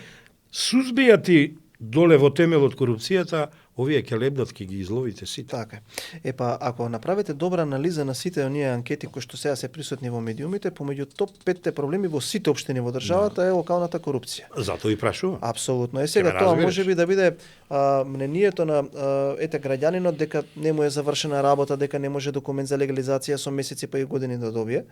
S1: сузбијати доле во темелот корупцијата, овие ќе лебдат, ќе ги изловите сите.
S2: Така е. Епа, ако направите добра анализа на сите оние анкети кои што сега се присутни во медиумите, помеѓу топ 5 проблеми во сите општини во државата е локалната корупција.
S1: Затоа и прашува.
S2: Апсолутно. Е сега
S1: Ќе ме
S2: тоа
S1: разбереш.
S2: можеби да биде мнението на граѓанинот дека не му е завршена работа, дека не може документ за легализација со месеци па и години да добие.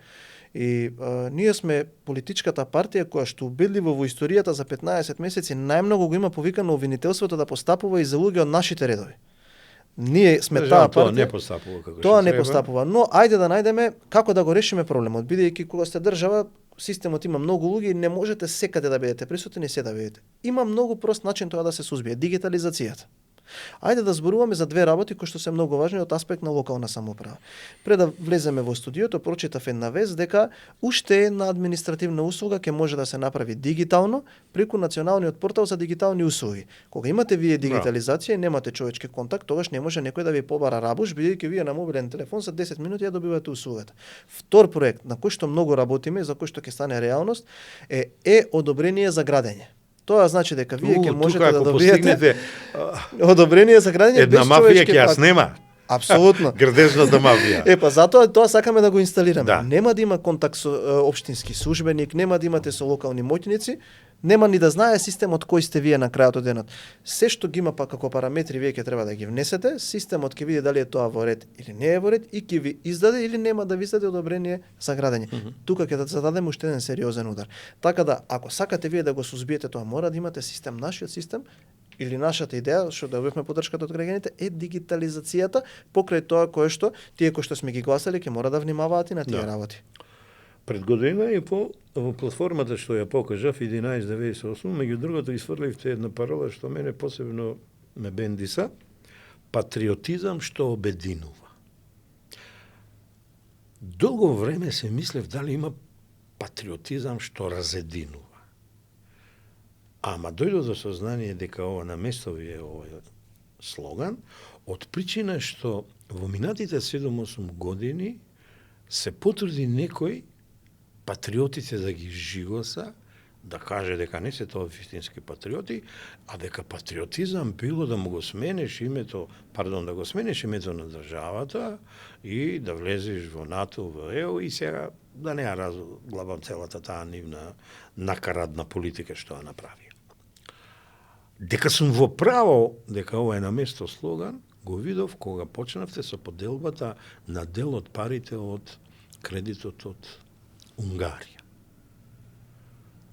S2: И ние сме политичката партија која што убедливо во историјата за 15 месеци најмногу го има повикано обвинителството да постапува и за луѓе од нашите редови. Ние сме таа партија.
S1: Тоа не постапува како
S2: Тоа
S1: што
S2: не
S1: треба.
S2: постапува, но ајде да најдеме како да го решиме проблемот, бидејќи кога сте држава, системот има многу луѓе и не можете секаде да бидете присутни и се да бидете. Има многу прост начин тоа да се сузбие, дигитализацијата. Ајде да зборуваме за две работи кои што се многу важни од аспект на локална самоуправа. Пред да влеземе во студиото, прочитав една вест дека уште една административна услуга ќе може да се направи дигитално преку националниот портал за дигитални услуги. Кога имате вие дигитализација и немате човечки контакт, тогаш не може некој да ви побара рабуш, бидејќи вие на мобилен телефон за 10 минути ја добивате услугата. Втор проект на кој што многу работиме, за кој што ќе стане реалност, е одобрение за градење. Тоа значи дека вие ќе можете да добиете одобрение за градење без човечки
S1: ќе ја
S2: фактор.
S1: снема.
S2: Апсолутно.
S1: Градежната мафија.
S2: Епа затоа тоа сакаме да го инсталираме.
S1: Да.
S2: Нема да има контакт со општински службеник, нема да имате со локални моќници, нема ни да знае системот кој сте вие на крајот од денот. Се што ги има па како параметри вие ќе треба да ги внесете, системот ќе види дали е тоа во ред или не е во ред и ќе ви издаде или нема да ви издаде одобрение за градење. Тука ќе да зададеме уште еден сериозен удар. Така да, ако сакате вие да го сузбиете тоа, мора да имате систем, нашиот систем или нашата идеја, што добивме поддршката од граѓаните, е дигитализацијата покрај тоа кое што тие кои што сме ги гласали ќе мора да внимаваат и на тие работи.
S1: Пред година и пол во платформата што ја покажав 1198, меѓу другото изфрливте една парола што мене посебно ме бендиса, патриотизам што обединува. Долго време се мислев дали има патриотизам што разединува. Ама дојдов до сознание дека ова наместови е овој слоган, од причина што во минатите 7-8 години се потруди некој патриотите да ги жигоса, да каже дека не се тоа вистински патриоти, а дека патриотизам било да му го смениш името, да го смениш името на државата и да влезеш во НАТО, во ЕУ и сега да не ја разглабам целата таа нивна накарадна политика што ја направи. Дека сум во право дека ова е наместо слоган, го видов кога почнавте со поделбата на дел од парите од кредитот од Унгарија.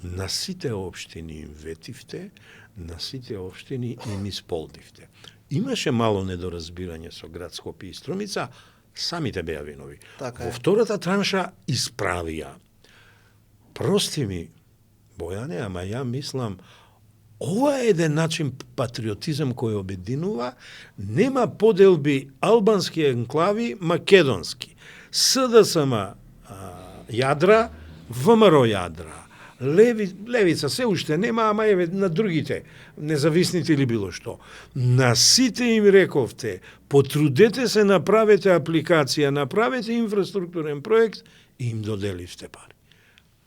S1: На сите општини им ветивте, на сите општини им исполнивте. Имаше мало недоразбирање со град Скопје и Струмица, самите беа винови.
S2: Така
S1: Во
S2: е.
S1: втората транша исправија. Прости ми, Бојане, ама ја мислам, ова е еден начин патриотизам кој обединува, нема поделби албански енклави, македонски. СДСМ јадра, ВМРО јадра. Левица се уште нема, ама еве на другите, независните или било што. На сите им рековте, потрудете се, направете апликација, направете инфраструктурен проект и им доделивте пари.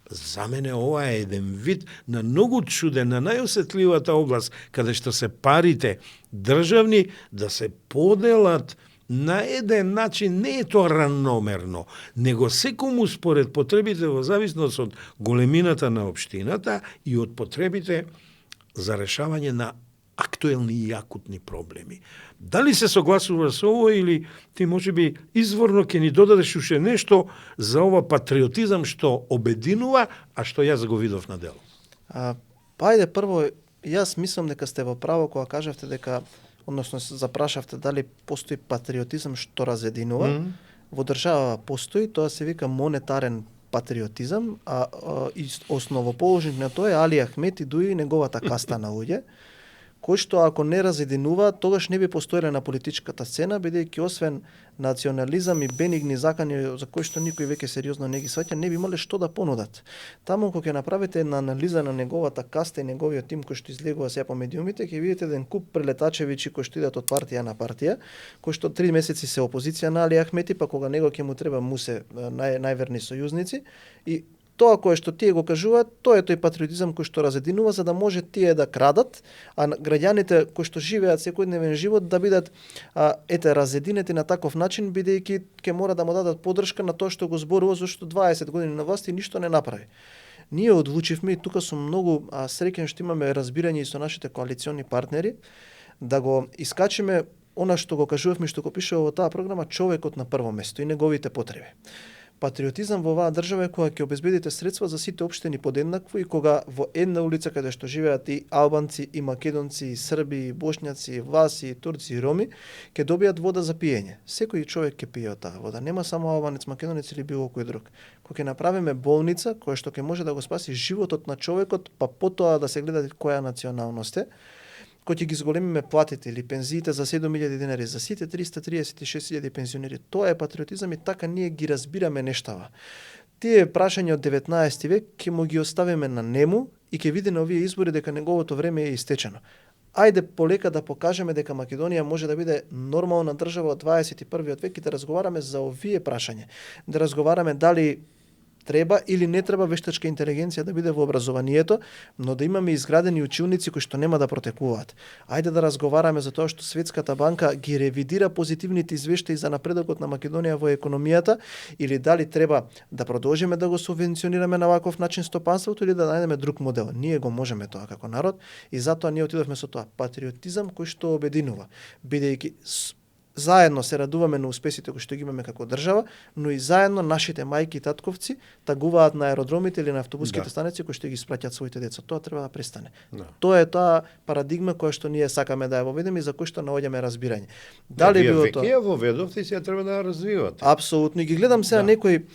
S1: За мене ова е еден вид на многу чуден, на најосетливата област, каде што се парите државни да се поделат на еден начин, не е тоа раномерно, него секому според потребите во зависност од големината на општината и од потребите за решавање на актуелни и акутни проблеми. Дали се согласува со ово или ти можеби изворно ќе ни додадеш уште нешто за ова патриотизам што обединува, а што јас го видов на дело?
S2: Па ајде прво, јас мислам дека сте во право кога кажавте дека, односно се запрашавте дали постои патриотизам што разединува. Во држава постои, тоа се вика монетарен патриотизам, и основоположник на тоа е Али Ахмет и Дуи и неговата каста на луѓе, кој што ако не разединува, тогаш не би постоеле на политичката сцена, бидејќи освен национализам и бенигни закани за кои што никој веќе сериозно не ги сваќа, не би имале што да понудат. Таму кога ќе направите една анализа на неговата каста и неговиот тим кој што излегува сега по медиумите, ќе видите еден куп прелетачевичи кои што идат од партија на партија, кои што 3 месеци се опозиција на Али Ахмети, па кога него ќе му треба му се најверни сојузници и Тоа кое што тие го кажуваат, тоа е тој патриотизам кој што разединува, за да може тие да крадат, а граѓаните кои што живеат секојдневен живот да бидат разединети на таков начин, бидејќи ќе мора да му дадат поддршка на тоа што го зборува, зашто 20 години на власт и ништо не направи. Ние одлучивме, и тука сум многу среќен што имаме разбирање и со нашите коалициони партнери, да го искачиме она што го кажувавме, што го пишува во таа програма, човекот на прво место и неговите потреби. Патриотизам во оваа држава е кога ќе обезбедите средства за сите општини подеднакво и кога во една улица каде што живеат и албанци, и македонци, и срби, и бошњаци, и власи, и турци, и роми, ќе добијат вода за пиење. Секој човек ќе пие од таа вода. Нема само албанец, македонец или било кој друг. Кога ќе направиме болница која што ќе може да го спаси животот на човекот, па потоа да се гледа која националност е, кој ќе ги зголемиме платите или пензиите за 7.000 денари за сите 336.000 пензионери. Тоа е патриотизам и така ние ги разбираме нештава. Тие прашања од 19 век ќе му ги оставиме на нему и ќе види на овие избори дека неговото време е истечено. Ајде полека да покажеме дека Македонија може да биде нормална држава од 21 век и да разговараме за овие прашања. Да разговараме дали треба или не треба вештачка интелигенција да биде во образованието, но да имаме изградени училници кои што нема да протекуваат. Ајде да разговараме за тоа што Светската банка ги ревидира позитивните извештаи за напредокот на Македонија во економијата, или дали треба да продолжиме да го субвенционираме на ваков начин стопанството или да најдеме друг модел. Ние го можеме тоа како народ и затоа ние отидовме со тоа патриотизам кој што обединува, бидејќи заедно се радуваме на успесите кои што ги имаме како држава, но и заедно нашите мајки и татковци тагуваат на аеродромите или на автобуските станици кои што ги испраќаат своите деца. Тоа треба да престане. Тоа е таа парадигма која што ние сакаме да ја воведеме и за кој што наоѓаме разбирање. Дали било тоа?
S1: Вие ја воведовте и сега треба да ја развивате.
S2: Апсолутно. И ги гледам сега некои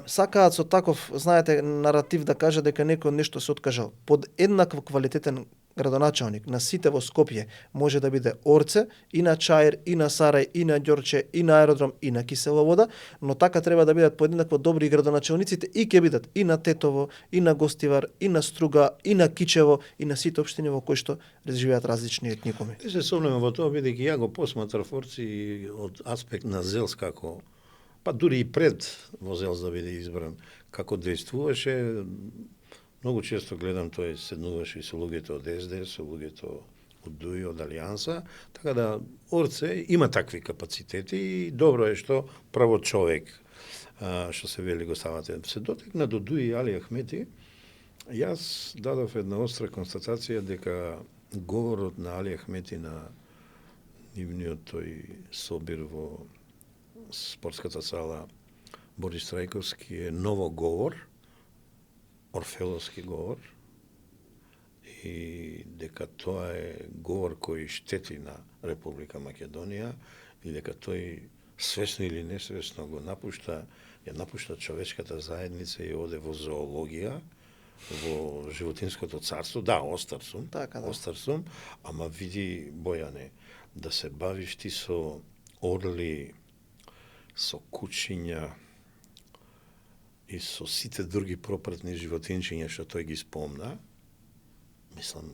S2: сакаат со таков, знаете, наратив да кажа дека некој нешто се откажал. Под еднакво квалитетен градоначалник на сите во Скопје може да биде Орце, и на Чаир, и на Сарај, и на Ѓорче, и на аеродром, и на Кисела вода, но така треба да бидат подеднакво добри градоначалниците и ќе бидат и на Тетово, и на Гостивар, и на Струга, и на Кичево, и на сите општини во кои што живеат различни етникуми.
S1: Се сомневам во тоа, бидејќи ја го посматрав Орци од аспект на Зелс како, па дури и пред во Зелс да биде избран, како действуваше. Многу често гледам тој седнуваше и со луѓето од СДС, со луѓето од ДУИ, од Алијанса, така да Орце има такви капацитети и добро е што право човек, што се вели го ставате. Се дотекна до ДУИ и Али Ахмети, јас дадов една остра констатација дека говорот на Али Ахмети на нивниот тој собир во спортската сала Борис Трајковски е ново говор, орфеловски говор, и дека тоа е говор кој штети на Република Македонија и дека тој свесно или несвесно го напушта, ја напушта човечката заедница и оде во зоологија, во животинското царство. Да, остар сум,
S2: така, да.
S1: Остар сум, ама види, Бојане, да се бавиш ти со орли, со кучиња и со сите други пропратни животинчиња што тој ги спомна, мислам,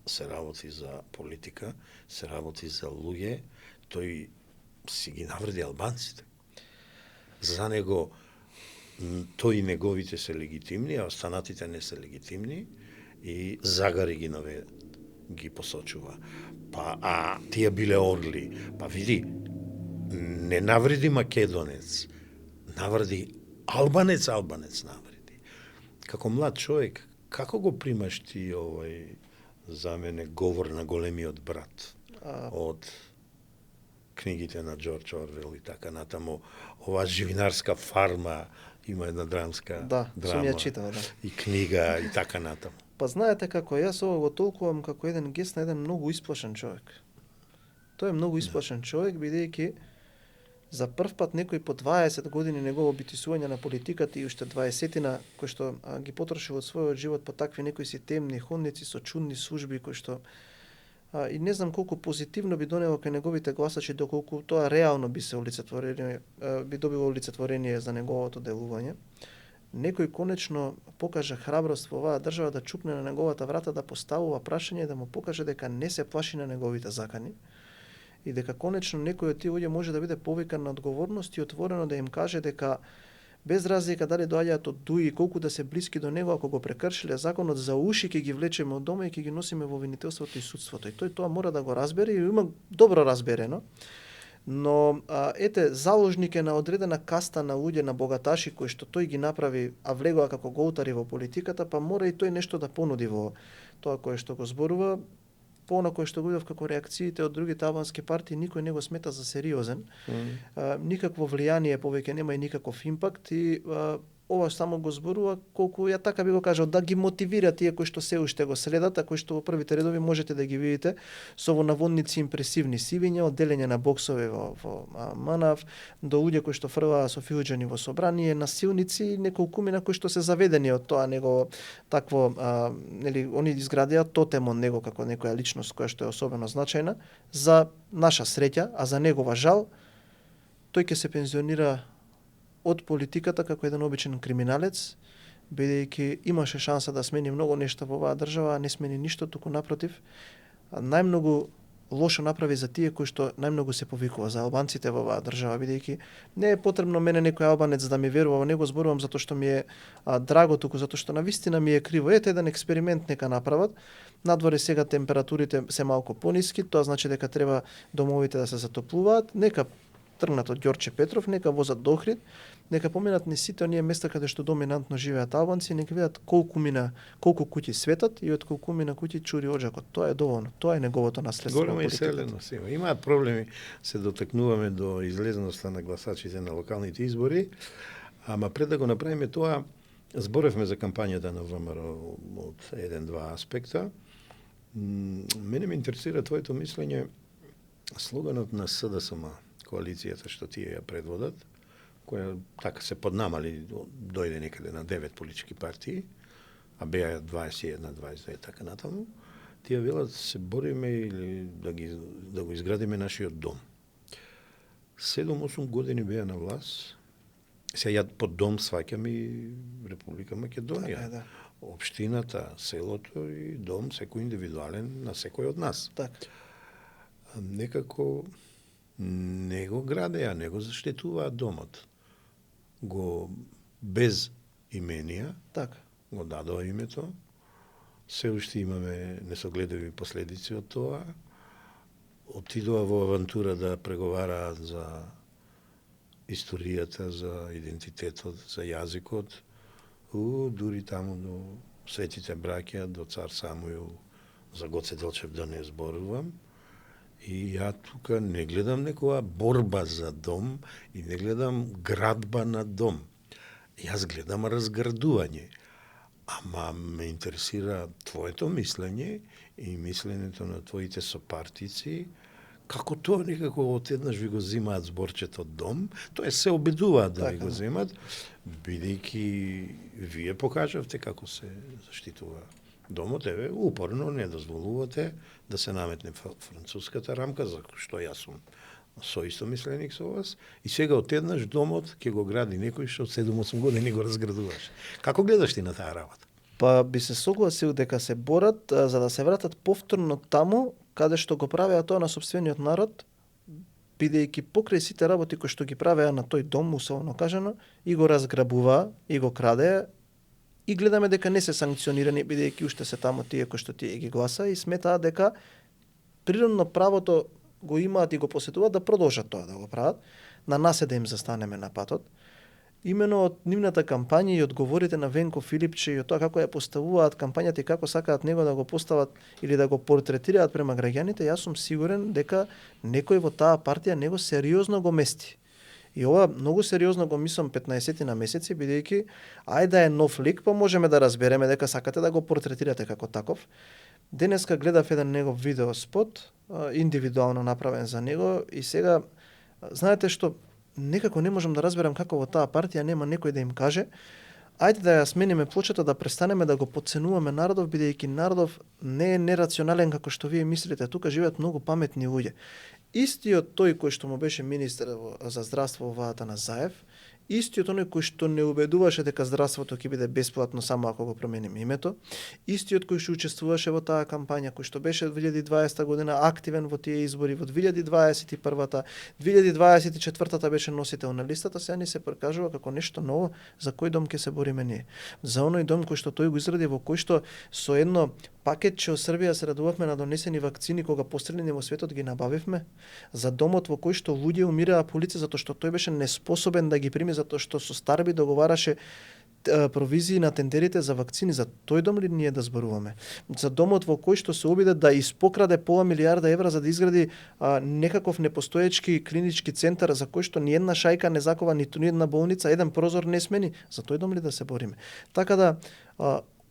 S1: се работи за политика, се работи за луѓе, тој си ги навреди албанците. За него тој и неговите се легитимни, а останатите не се легитимни и загари ги посочува. А тие биле орли. Па види, не навреди македонец, навреди албанец навреди. Како млад човек, како го примаш ти овој, за мене, говор на големиот брат од книгите на Џорџ Орвел и така натаму, оваа живинарска фарма, има една драмска
S2: сум ја читал,
S1: и книга и така натаму.
S2: Па знаете како јас ово го толкувам како еден гест на еден многу исплашен човек. Тој е многу исплашен човек, бидејќи за прв пат некој по 20 години негово битисување на политиката и уште 20-тина кој што ги потроши од својот живот по такви некои си темни ходници со чудни служби кои што и не знам колку позитивно би донело кај неговите гласачи, доколку тоа реално би се би добило олицетворение за неговото делување. Некој конечно покажа храброст во оваа држава да чупне на неговата врата, да поставува прашање, да му покаже дека не се плаши на неговите закани и дека конечно некој од тие луѓе може да биде повикан на одговорност и отворено да им каже дека без разлика дали доаѓаат од ДУИ, колку да се блиски до него, ако го прекршиле законот за уши, ќе ги влечеме од дома и ќе ги носиме во обвинителството и судството. И тој тоа мора да го разбере и има добро разберено. Но ете, заложник е на одредена каста на луѓе, на богаташи кои што тој ги направи, а влегоа како голтари во политиката, па мора и тој нешто да понуди во тоа кое што го зборува. По она кое што го видов како реакциите од другите албански партии, никој не го смета за сериозен. Никакво влијание повеќе нема и никаков импакт и ова само го зборува колку ја така би го кажал да ги мотивира тие кои што се уште го следат, а кои што во првите редови можете да ги видите со во наводници импресивни сивиња, одделење на боксови во МНАВ, до луѓе кои што фрлаа со филџани во собрание, насилници, неколкумина кои што се заведени од тоа негово такво нели они изградија тотем од него како некоја личност која што е особено значајна за наша среќа, а за негова жал тој ќе се пензионира од политиката како еден обичен криминалец, бидејќи имаше шанса да смени многу нешта во оваа држава, а не смени ништо, туку напротив, најмногу лошо направи за тие кои што најмногу се повикува за албанците во оваа држава, бидејќи не е потребно мене некој албанец да ми верува во него, зборувам затоа што ми е драго, туку затоа што навистина ми е криво. Ете еден експеримент нека направат. Надворе сега температурите се малку пониски, тоа значи дека треба домовите да се затоплуваат, нека тргнат од Ѓорче Петров, нека возат до Охрид, нека поминат низ сите оние места каде што доминантно живеат албанци, нека видат колку куќи светат и од колку куќи чури оџакот. Тоа е доволно. Тоа е неговото наследство.
S1: Голема иселеност има. Имаат проблеми, се дотекнуваме до излезноста на гласачите на локалните избори, ама пред да го направиме тоа, зборевме за кампањата на ВМРО од еден-два аспекта. Мене ме интересира твоето мислење, слоганот на СДСМ, коалицијата што тие ја предводат, која така се поднамали, дојде некаде на 9 политички партии, а беа 21, 22 така натаму, тие велат се бориме или да го изградиме нашиот дом. 7-8 години беа на власт. Сега ја под дом сваќам и Република Македонија.
S2: Така, да.
S1: Општината, селото и дом, секој индивидуален на секој од нас.
S2: Така.
S1: Некако не го градеа, не го заштитуваа домот. Го без именија,
S2: Така.
S1: го дадоа името. Се уште имаме несогледиви последици од тоа. Отидоа во авантура да преговараат за историјата, за идентитетот, за јазикот. Дури таму до светите браќа, до цар Самуил, за Гоце Делчев да не зборувам. И ја тука не гледам некоја борба за дом и не гледам градба на дом. Јас гледам разградување. Ама ме интересира твоето мислење и мисленето на твоите сопартици, како тоа некако одеднаш ви го земаат зборчето дом, тоа се обидуваат да ви го земат, бидејќи вие покажавте како се заштитува домот, еве, упорно не дозволувате да се наметне француската рамка, за што јас сум соистомисленик со вас, и сега одеднаш домот ќе го гради некој што 7-8 години го разградуваш. Како гледаш ти на таа работа?
S2: Па би се согласил дека се борат за да се вратат повторно таму каде што го правеа тоа на сопствениот народ, бидејќи покрај сите работи кои што ги правеа на тој дом, условно кажано, и го разграбуваа, и го крадеа, и гледаме дека не се санкционирани, бидејќи уште се таму тие кои што тие ги гласа и сметаат дека природно правото го имаат и го посетуваат да продолжат тоа да го прават. На нас е да им застанеме на патот. Имено од нивната кампања и од говорите на Венко Филипче и од тоа како ја поставуваат кампањата и како сакаат него да го постават или да го портретираат према граѓаните, јас сум сигурен дека некој во таа партија него сериозно го мести. И ова многу сериозно го мислам 15 на месеци, бидејќи ај да е нов лик, па можеме да разбереме дека сакате да го портретирате како таков. Денеска гледав еден негов видео спот, индивидуално направен за него, и сега, знаете што, некако не можам да разберам како во таа партија нема некој да им каже ајде да ја смениме плочата, да престанеме да го подценуваме народов, бидејќи народов не е нерационален како што вие мислите. Тука живеат многу паметни луѓе. Истиот тој кој што му беше министер за здравство во владата на Заев, Истиот оној кој што не убедуваше дека здравството ќе биде бесплатно само ако го промениме името, истиот кој што учествуваше во таа кампања, кој што беше 2020 година активен во тие избори, во 2021-та, 2024-та беше носител на листата, сега ни се прикажува како нешто ново за кој дом ќе се бориме ние. За оној дом кој што тој го изради, во кој што со едно пакетче од Србија се радувавме на донесени вакцини кога посредни во светот ги набавивме, за домот во кој што луѓе умираа по улица затоа што тој беше неспособен да ги прими затоа што со старби договараше провизии на тендерите за вакцини. За тој дом ли ние да зборуваме? За домот во кој што се обиде да испокраде пола милиарда евра за да изгради некаков непостоечки клинички центар за кој што ни една шајка не закова, ниту ни една болница, еден прозор не смени. За тој дом ли да се бориме? Така да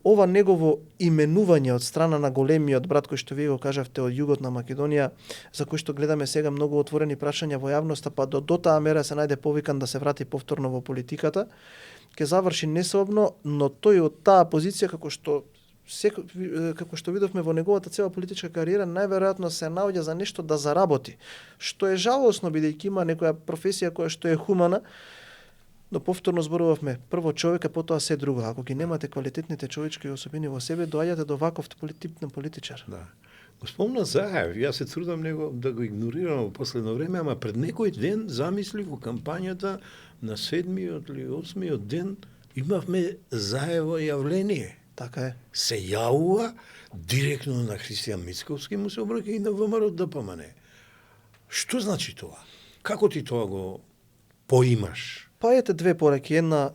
S2: ова негово именување од страна на големиот брат кој што вие го кажавте од југот на Македонија, за кој што гледаме сега многу отворени прашања во јавноста, па до таа мера се најде повикан да се врати повторно во политиката, ќе заврши несобно, но тој од таа позиција како што видовме во неговата цела политичка кариера, најверојатно се наоѓа за нешто да заработи, што е жалосно бидејќи има некоја професија која што е хумана. Но повторно зборувавме, прво човек, а потоа се друго. Ако ги немате квалитетните човечки особини во себе, доаѓате до ваков тип на политичар.
S1: Да. Го спомна Заев, јас се трудам него да го игнорирам во последно време, ама пред некој ден замисли во кампањата на 7-миот или 8-миот ден имавме Заево јавление.
S2: Така е.
S1: Се јавува директно на Христијан Мицковски, му се обраќа и на ВМРО ДПМН. Што значи тоа? Како ти тоа го поимаш?
S2: Па ете две пораки. Една,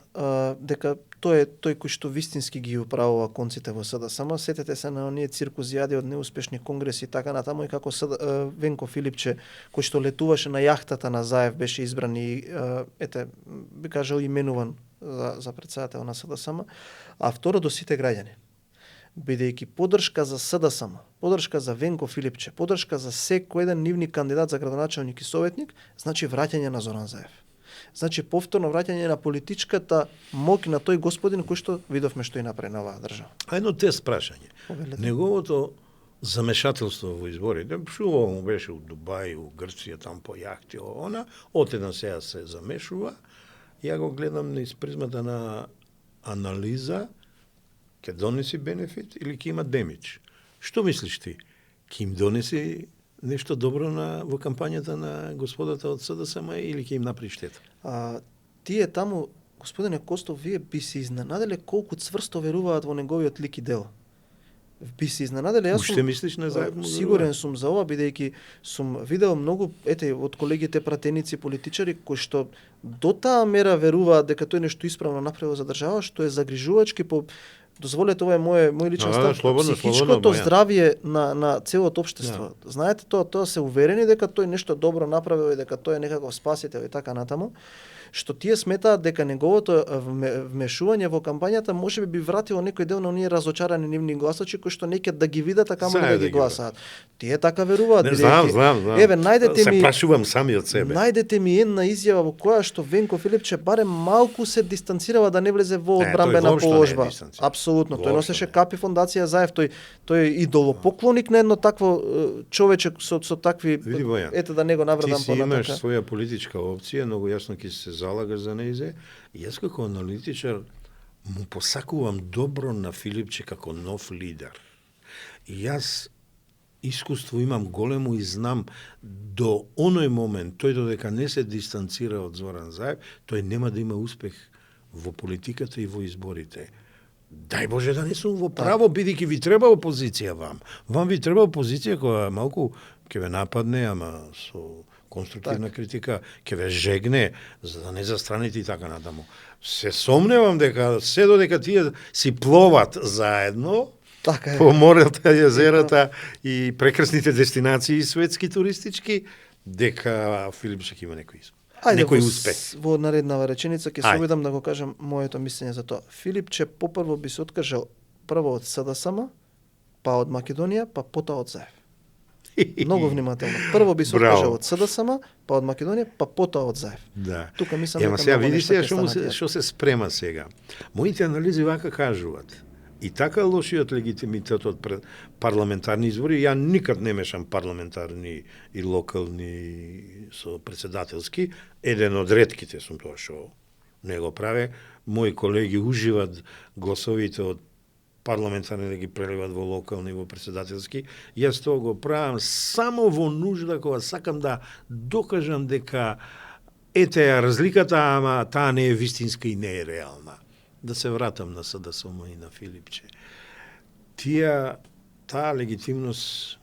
S2: дека тој кој што вистински ги управува конците во СДСМ. Сетете се на оние циркузијади од неуспешни конгреси и така натаму, и како Венко Филипче, кој што летуваше на јахтата на Заев, беше избран и, би кажал, именуван за председател на СДСМ. А второ, до сите граѓани. Бидејќи поддршка за СДСМ, поддршка за Венко Филипче, поддршка за секој еден нивни кандидат за градоначелник и советник, значи враќање на Зоран Заев. Значи повторно враќање на политичката моќ на тој господин кој што видовме што и направи на оваа држава.
S1: А едно тест прашање. Неговото замешателство во изборите, шува му беше у Дубај, у Грција, там по јахти, она, отеден сега се замешува, ја го гледам низ призмата на анализа, ќе донеси бенефит или ќе има демидж. Што мислиш ти? Ќе им донеси нешто добро во кампањата на господата од СДСМ или ќе им направи штета?
S2: Тие таму, господине Костов, вие би се изненаделе колку цврсто веруваат во неговиот лик и дело. Би се изненаделе, јас
S1: Уште мислиш на заедно?
S2: Сигурен сум за ова, бидејќи сум видел многу од колегите пратеници политичари кои што до таа мера веруваат дека тој нешто исправно направил за држава, што е загрижувачки по дозволете, ова е мој личен став, психичкото здравје на целото општество. Да. Знаете, тоа се уверени дека тој нешто добро направил и дека тој е некаков спасител и така натаму, што тие сметаат дека неговото вмешување во кампањата можеби би вратило некој дел на оние разочарани нивни гласачи кои што неќе да ги видат, а камо да ги гласаат. Тие така веруваат.
S1: Знам.
S2: Еве, најдете ми,
S1: се прашувам сами од себе.
S2: Најдете ми една изјава во која што Венко Филипче барем малку се дистанцирава да не влезе во одбранбена положба. Апсолутно. Тој носеше капи фондација Заев, тој е идолопоклоник на едно такво човече со такви, ете да не го навредам понатака.
S1: Ти си имаш своја политичка опција, многу јасно ќе се залагаш за нејзе. Јас како аналитичар му посакувам добро на Филипче како нов лидер. И јас искуство имам големо и знам до оној момент, тој додека не се дистанцира од Зоран Заев, тој нема да има успех во политиката и во изборите. Дај Боже да не сум во право, бидејќи ви треба опозиција вам. Вам ви треба опозиција која малку ќе ве нападне, ама со конструктивна критика, ќе ве жегне, за да не застраните и така натаму. Се сомневам дека се додека тие си пловат заедно,
S2: така
S1: по морето, језерата и прекрасните дестинации светски туристички, дека Филипче ќе има некој успех.
S2: Во нареднава реченица ќе се обидам да го кажам моето мислење за тоа. Филипче попрво би се откажал прво од СДСМ, па од Македонија, па потоа од Заев. Многу внимателно. Прво би се откажал од СДСМ, па од Македонија, па потоа од Заев.
S1: Да.
S2: Тука мислам
S1: дека сега видите што се спрема сега. Моите анализи вака кажуваат. И така лошиот легитимитет од парламентарни избори, ја никад не мешам парламентарни и локални со председателски, еден од ретките сум тоа што не го праве. Мои колеги уживат гласовите од парламентарни да ги преливат во локални, во председателски. Јас тоа го правам само во нужда кога сакам да докажам дека ете ја разликата, ама таа не е вистинска и не е реална. Да се вратам на СДСМ и на Филипче. Таа легитимност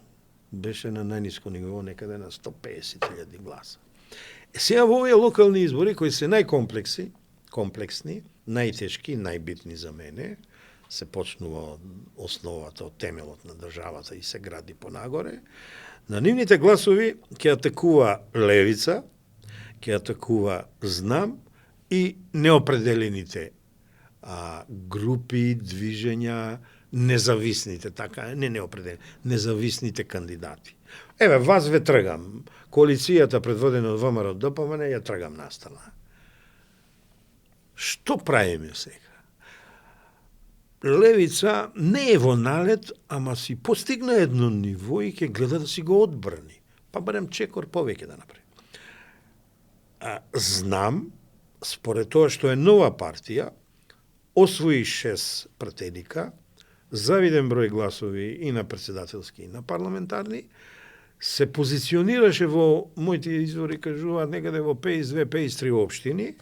S1: беше на најниско ниво, некаде на 150.000 гласа. Сега во овие локални избори, кои се комплексни, најтешки, најбитни за мене, се почнува основата од темелот на државата и се гради понагоре, на нивните гласови ќе атакува левица, ќе атакува знам и неопределените групи, движења, независните, така, неопределени, независните кандидати. Еве, вас ве тргам. Коалицијата предводена од ВМРО ДПМН ја тргам настрана. Што правиме сега? Левица не е во налет, ама си постигна едно ниво и ќе гледа да си го одбрани. Па барем чекор повеќе да направи. Знам, според тоа што е нова партија, освои 6 пратеника, завиден број гласови и на председателски и на парламентарни, се позиционираше во моите извори, кажуваат некаде во 52-53 општини.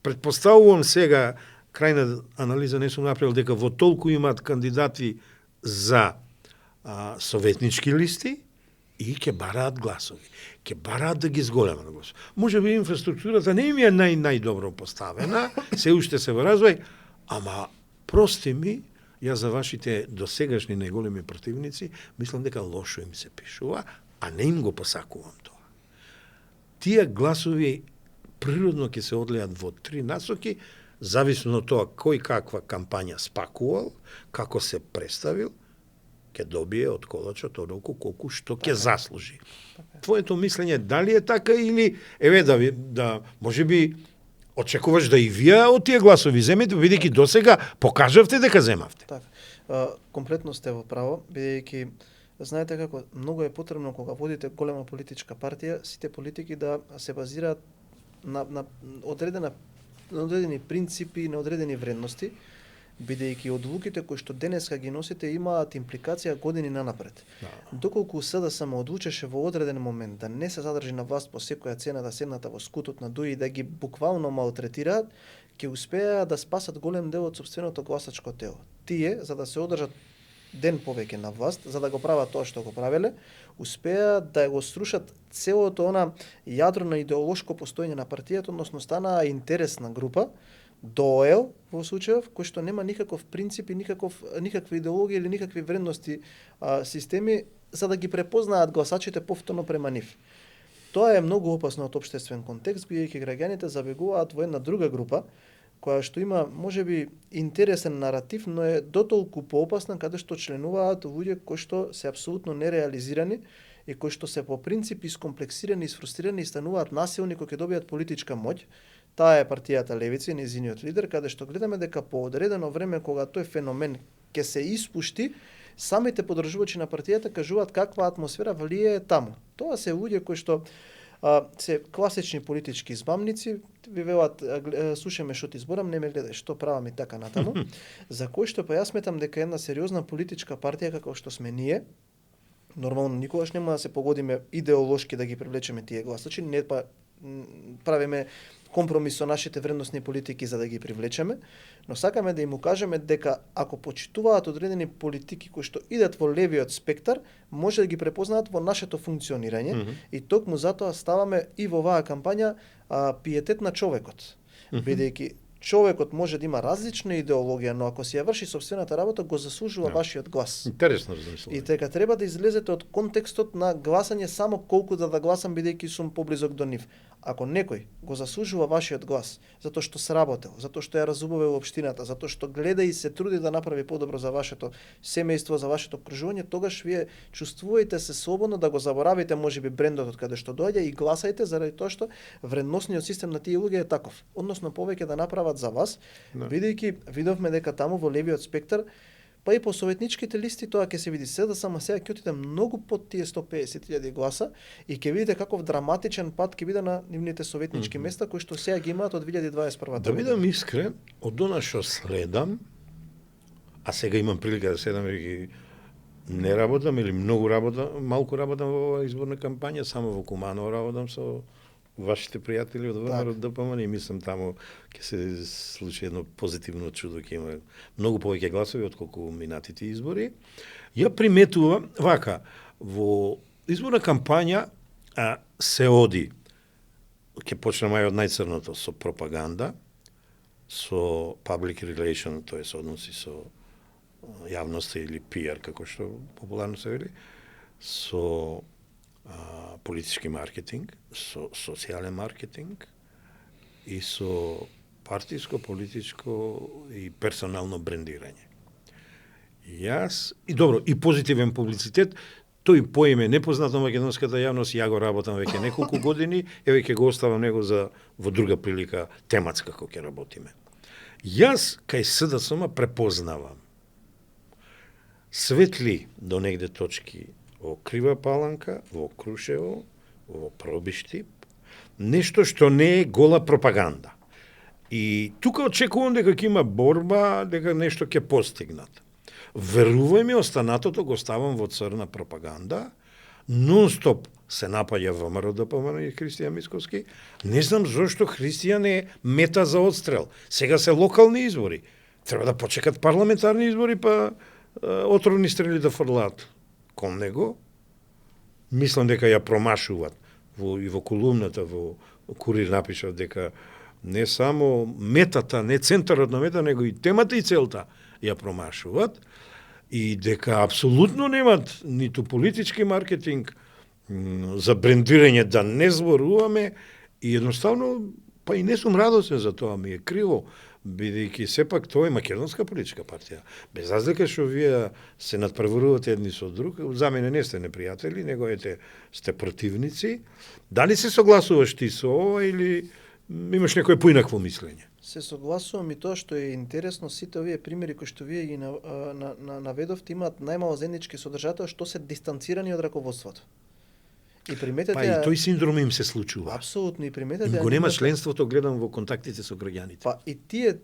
S1: Предпоставувам сега, крајна анализа не сум направил, дека во толку имаат кандидати за советнички листи и ќе бараат гласови. Ќе бараат да ги зголемат гласови. Може би инфраструктурата не им е најдобро поставена, се уште се во развој, ама прости ми, јас за вашите досегашни најголеми противници, мислам дека лошо им се пишува, а не им го посакувам тоа. Тие гласови природно ќе се одлеат во 3 насоки, зависно од тоа кој каква кампања спакувал, како се представил, ќе добие од колачот одолку колку што ќе заслужи. Твоето мислење дали е така или еве да можеби очекуваш да и вие од тие гласови земете, бидејќи досега покажавте дека земавте.
S2: Така. Комплетно сте во право, бидејќи знаете како многу е потребно кога водите голема политичка партија, сите политики да се базираат на одредени принципи, на одредени вредности, бидејќи одлуките кои што денеска ги носите имаат импликација години нанапред. Доколку СДСМ одлучеше во одреден момент да не се задржи на власт по секоја цена, да седнат во скутот на ДУИ и да ги буквално малтретираат, ќе успеа да спасат голем дел од сопственото гласачко тело. Тие, за да се одржат ден повеќе на власт, за да го прават тоа што го правеле, успеа да го срушат целото она јадро на идеолошко постоење на партијата, односно станаа интересна група, доел во случајов, кој што нема никаков принцип и никаква идеологија или никакви вредности системи, за да ги препознаат гласачите повторно према нив. Тоа е многу опасно од општествен контекст, бидејќи граѓаните забегуваат во една друга група, која што има можеби интересен наратив, но е дотолку поопасна каде што членуваат луѓе кои што се апсолутно нереализирани и кои што се по принцип искомплексирани, исфрустрирани и стануваат насилни кога ќе добијат политичка моќ. Таа е партијата Левица и нејзиниот лидер, каде што гледаме дека по одредено време кога тој феномен ќе се испушти, самите поддржувачи на партијата кажуваат каква атмосфера влијае таму. Тоа се луѓе кои што се класични политички избамници, ви велат слушаме што ти зборам, не ме гледај, што правам и така натаму, за кој што па јас сметам дека една сериозна политичка партија како што сме ние, нормално никогаш нема да се погодиме идеолошки да ги привлечеме тие гласачи, не па правиме компромис со нашите вредностни политики за да ги привлечеме, но сакаме да им укажеме дека ако почитуваат одредени политики кои што идат во левиот спектар, може да ги препознаат во нашето функционирање и токму затоа ставаме и во оваа кампања пиетет на човекот. Бидејќи човекот може да има различна идеологија, но ако си ја врши сопствената работа, го заслужува вашиот глас.
S1: Интересно размислување.
S2: И дека треба да излезете од контекстот на гласање само колку да гласам бидејќи сум поблизок до нив. Ако некој го заслужува вашиот глас, затоа што сработел, затоа што ја разубавил општината, затоа што гледа и се труди да направи подобро за вашето семејство, за вашето окружување, тогаш вие чувствувате се слободно да го заборавите можеби брендот од каде што доаѓа и гласајте заради тоа што вредносниот систем на тие луѓе е таков. Односно повеќе да направат за вас, бидејќи видовме дека таму во левиот спектар па и по советничките листи тоа ќе се види се, да само сега ќе отиде многу под тие 150.000 гласа и ќе видите каков драматичен пат ќе биде на нивните советнички места кои што сега ги имаат од 2021
S1: Да бидам искрен, од она што следам, а сега имам прилика да следам и не работам или многу работам, малку работам во оваа изборна кампања, само во Куманово работам со вашите пријатели од ВМРО ДПМН и мислам таму ќе се случи едно позитивно чудо, ќе има многу повеќе гласови отколку минатите избори. Ја приметувам вака, во изборна кампања се оди, ќе почнем од најцрното, со пропаганда, со public relation, тоа се односи со јавноста или PR, како што популарно се вели, со политички маркетинг, со социјален маркетинг и со партиско, политичко и персонално брендирање. И добро, и позитивен публицитет, тој поиме непознат на македонската јавност, ја го работам веќе неколку години, еве ќе го оставам него за во друга прилика тематска како ќе работиме. Јас кај СДСМ препознавам светли до негде точки во Крива Паланка, во Крушево, во Пробиштип, нешто што не е гола пропаганда. И тука очекувам дека ќе има борба, дека нешто ќе постигнат. Верувај ми, останатото го ставам во црна пропаганда, нон-стоп се напаѓа ВМРО ДПМН и Христијан Мицковски. Не знам зошто Христијан е мета за отстрел. Сега се локални избори. Треба да почекат парламентарни избори, па отровни стрели да фрлаат кон него. Мислам дека ја промашуваат. И во колумната, во Курир напишав дека не само метата, не центарот на мета, него и темата и целта ја промашуваат. И дека апсолутно немат ниту политички маркетинг за брендирање, да не зборуваме, и едноставно, па и не сум радосен за тоа, ми е криво, бидејќи сепак тоа е македонска политичка партија. Без разлика што вие се надпреварувате едни со друг, за мене не сте непријатели, него сте противници. Дали се согласуваш ти со ова или имаш некое поинакво мислење?
S2: Се согласувам, и тоа што е интересно, сите овие примери кои што вие ги наведовте имаат најмало заеднички содржател што се дистанцирани од раководството. И приметете,
S1: па и тој синдром им се случува.
S2: Апсолутно, и приметете.
S1: Го нема членството, гледам во контактите со граѓаните.
S2: Па и тие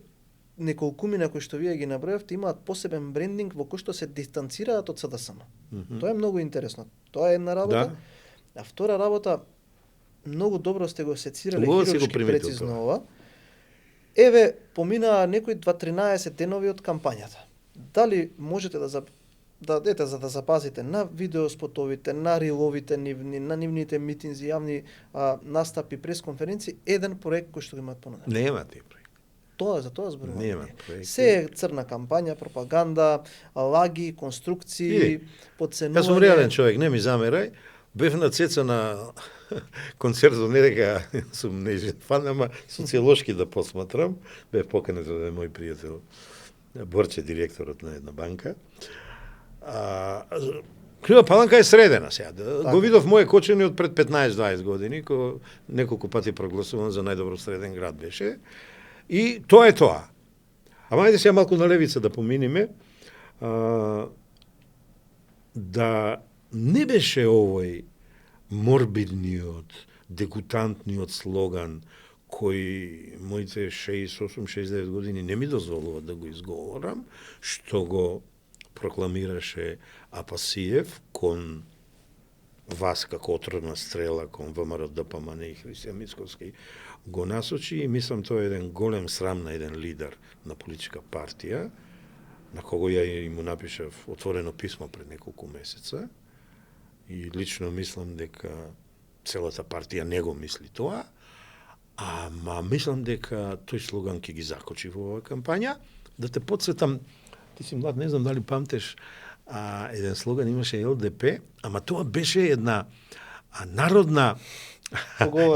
S2: неколкумина кои што вие ги набројавте имаат посебен брендинг во кој што се дистанцираат од СДСМ. Тоа е многу интересно. Тоа е една работа. Да. А втора работа, многу добро сте го сецирали хируршки прецизно ова. Еве, поминаа некои 2-13 денови од кампањата. Дали можете за да запазите на видеоспотовите, на риловите нивни, на нивните митинзи, јавни настапи, пресконференции, еден проект кој што го имаат понуден?
S1: Нема тие проекти.
S2: За тоа зборувам.
S1: Нема проекти.
S2: Се е црна кампања, пропаганда, лаги, конструкции, подценување.
S1: Јас сум реален човек, не ми замерај. Бев на Цеца на концертот, не дека сум нежен фан, ама социолошки да посматрам. Бев поканет од мој пријател Борче, директорот на една банка. Крива Паланка е средена сега. Го видов моје кочени од пред 15-20 години, кој неколку пати прогласуван за најдобро среден град беше. И тоа е тоа. Ама ајде сега малку на левица да поминиме. Да не беше овој морбидниот, дегутантниот слоган кој моите 68-69 години не ми дозволува да го изговорам, што го прокламираше Апасиев кон вас како отровна стрела кон ВМРО ДПМН и Христијан Мицковски, го насочи и мислам тоа е еден голем срам на еден лидер на политичка партија, на кого ја и му напишав отворено писмо пред неколку месеца. И лично мислам дека целата партија не го мисли тоа, ама мислам дека тој слоган ќе ги закочи во оваа кампања. Да те подсетам, ти си млад, не знам дали памтеш, еден слоган имаше ЛДП, ама тоа беше една народна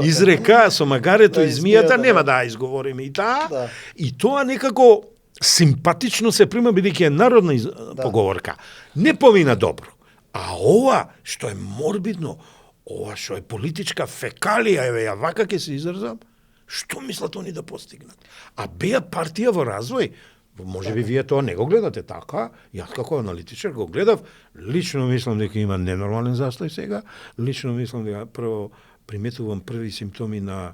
S1: изрека со магарето и змијата, нема да изговориме и таа. Да. И тоа некако симпатично се прима, бидејќи е народна поговорка. Не помина добро. А ова, што е морбидно, ова што е политичка фекалија, еве ја вака ќе се изразам, што мислат они да постигнат? А беа партија во развој, Може би вие тоа не го гледате така, јас како аналитичар го гледав, лично мислам дека има ненормален застој сега, лично мислам дека прво приметувам први симптоми на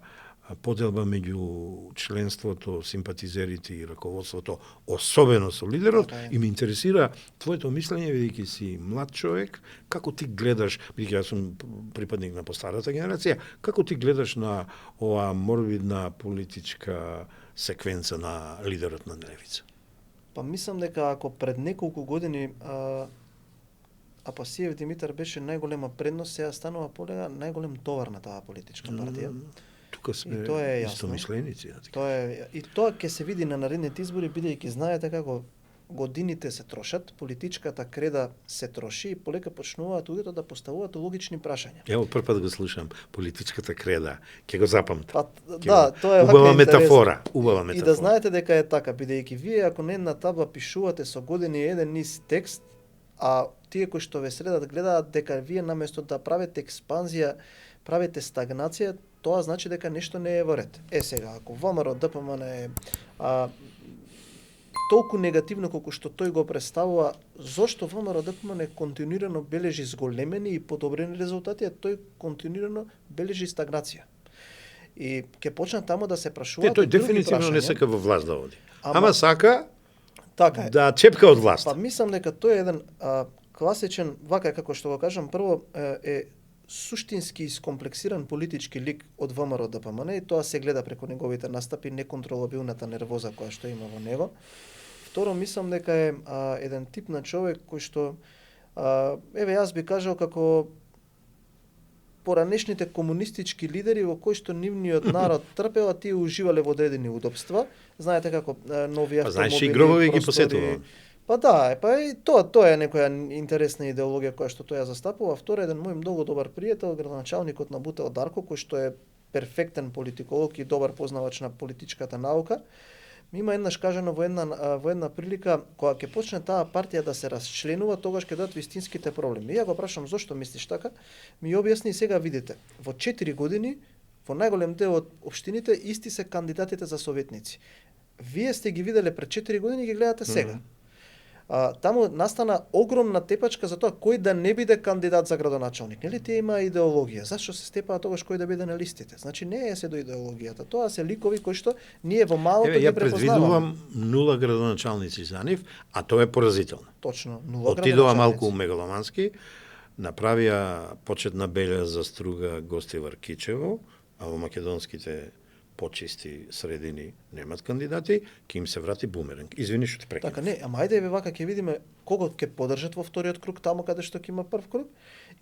S1: поделба меѓу членството, симпатизерите и раководството, особено со лидерот, и ме интересира твоето мислење, бидејќи си млад човек, како ти гледаш, бидејќи јас сум припадник на постарата генерација, како ти гледаш на оваа морбидна политичка секвенца на лидерот на левица?
S2: Па мислам дека ако пред неколку години Апасиев Димитар беше најголема предност, сега станува полека најголем товар на таа политичка партија.
S1: Тука сме истомисленици.
S2: И тоа ќе се види на наредните избори, бидејќи знаете како годините се трошат, политичката креда се троши и полека почнуваат луѓето да поставуваат логични прашања.
S1: Ево прв пат го слушам, политичката креда. Ќе го запамтам.
S2: Тоа е
S1: убава метафора, убава метафора.
S2: И да знаете дека е така, бидејќи вие ако на една табла пишувате со години еден низ текст, а тие кои што ве следат гледаат дека вие наместо да правите експанзија, правите стагнација, тоа значи дека нешто не е во ред. Сега, ако ВМРО ДПМН е толку негативно колку што тој го представува, зошто ВМРО ДПМН континуирано бележи зголемени и подобрени резултати, а тој континуирано бележи стагнација? И ќе почнат таму да се прашуваат.
S1: Тој дефинитивно не сака во власт да оди. Ама сака
S2: така
S1: да чепка од власт.
S2: Па мислам дека тој е еден класичен, вака како што го кажам, прво е суштински искомплексиран политички лик од ВМРО ДПМН и тоа се гледа преку неговите настапи, неконтролабилната нервоза која што има во него. Второ, мислам дека е еден тип на човек кој што јас би кажал како поранешните комунистички лидери во кои што нивниот народ трпел, а тие уживале во одредени удобства. Знаете како нови автомобили.
S1: Знаеш и гробови ги посетува.
S2: Па да, и тоа е некоја интересна идеологија која што тој ја застапува. Второ, еден мој многу добар пријател, градоначалникот на Бутел Дарко, кој што е перфектен политиколог и добар познавач на политичката наука, ми има еднаш кажано во една прилика, кога ќе почне таа партија да се расчленува, тогаш ќе дојдат вистинските проблеми. Ја го прашам зошто мислиш така, ми објасни сега видите. Во 4 години во најголем дел од општините исти се кандидатите за советници. Вие сте ги виделе пред 4 години и ги гледате сега. Таму настана огромна тепачка за тоа кој да не биде кандидат за градоначалник. Нели тие има идеологија? Зашто се степаа тогаш кој да биде на листите? Значи не е се до идеологијата. Тоа се ликови кои што ние во малото ги препознаваме.
S1: Ја предвидувам 0 градоначалници за нив, а тоа е поразително.
S2: Точно, 0
S1: градоначалници. Отидоа малку мегаломански, направија почетна белја за Струга Гостивар Кичево, а во македонските почисти средини немат кандидати, ќе им се врати бумеранг. Извини што те прекинав.
S2: Така не, ама ајде вака ќе видиме кого ќе поддржат во вториот круг таму каде што ќе има прв круг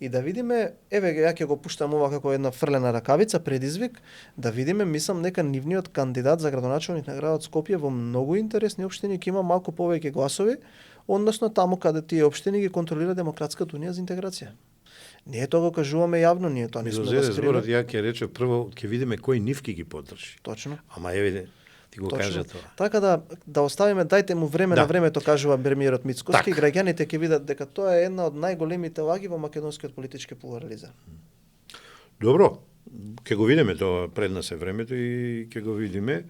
S2: и да видиме, ја ќе го пуштам ова како една фрлена ракавица предизвик, да видиме, мислам дека нивниот кандидат за градоначалник на градот Скопје во многу интересни општини ќе има малку повеќе гласови, односно таму каде тие општини ги контролира Демократската унија за интеграција. Ние тоа го кажуваме јавно, ние тоа не сме го скрили.
S1: Ја ќе рече прво ќе видиме кој нивки ги поддржи.
S2: Точно.
S1: Ама еве ти го кажа тоа.
S2: Така да оставиме, дајте му време на времето, кажува премиерот Мицкоски, граѓаните ќе видат дека тоа е една од најголемите лаги во македонскиот политички плурализам.
S1: Добро, ќе го видиме тоа, пред нас е времето и ќе го видиме.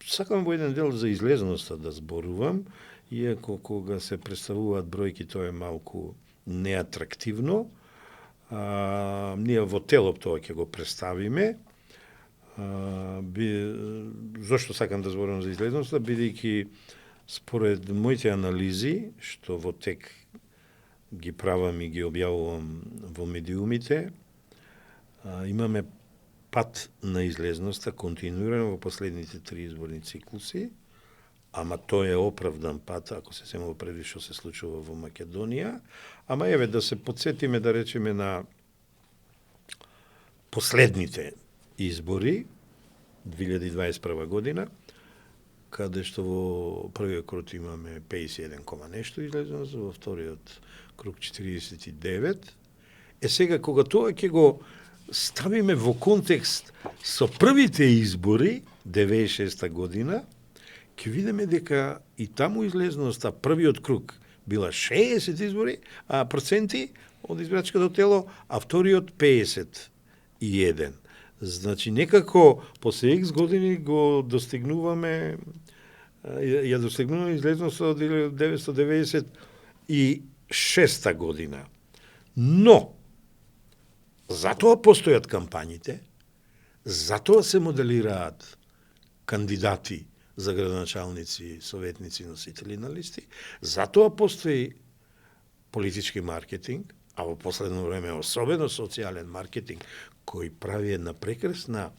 S1: Сакам во еден дел за излезноста да зборувам. Иако кога се представуваат бројки, тоа е малку неатрактивно. Ние во телоп тоа ќе го представиме. Зошто сакам да зборувам за излезноста? Бидејќи според моите анализи, што во тек ги правам и ги објавувам во медиумите, имаме пат на излезноста континуирано во последните 3 изборни циклуси. Ама тоа е оправдан пат, ако се сема предвид што се случува во Македонија. Ама еве да се подсетиме, да речеме, на последните избори, 2021 година, каде што во првиот круг имаме 51 кома нешто излезност, во вториот круг 49. Сега, кога тоа ќе го ставиме во контекст со првите избори, 96 година, ќе видиме дека и таму излезноста првиот круг била 60 избори, проценти од избирачкото тело, а вториот 51. Значи, некако, после X години го достигнуваме, ја достигнуваме излезноста од 1996 година. Но, затоа постојат кампањите, затоа се моделираат кандидати за градоначалници, советници, носители на листи, затоа постои политички маркетинг, а во последно време особено социјален маркетинг, кој прави една прекрасна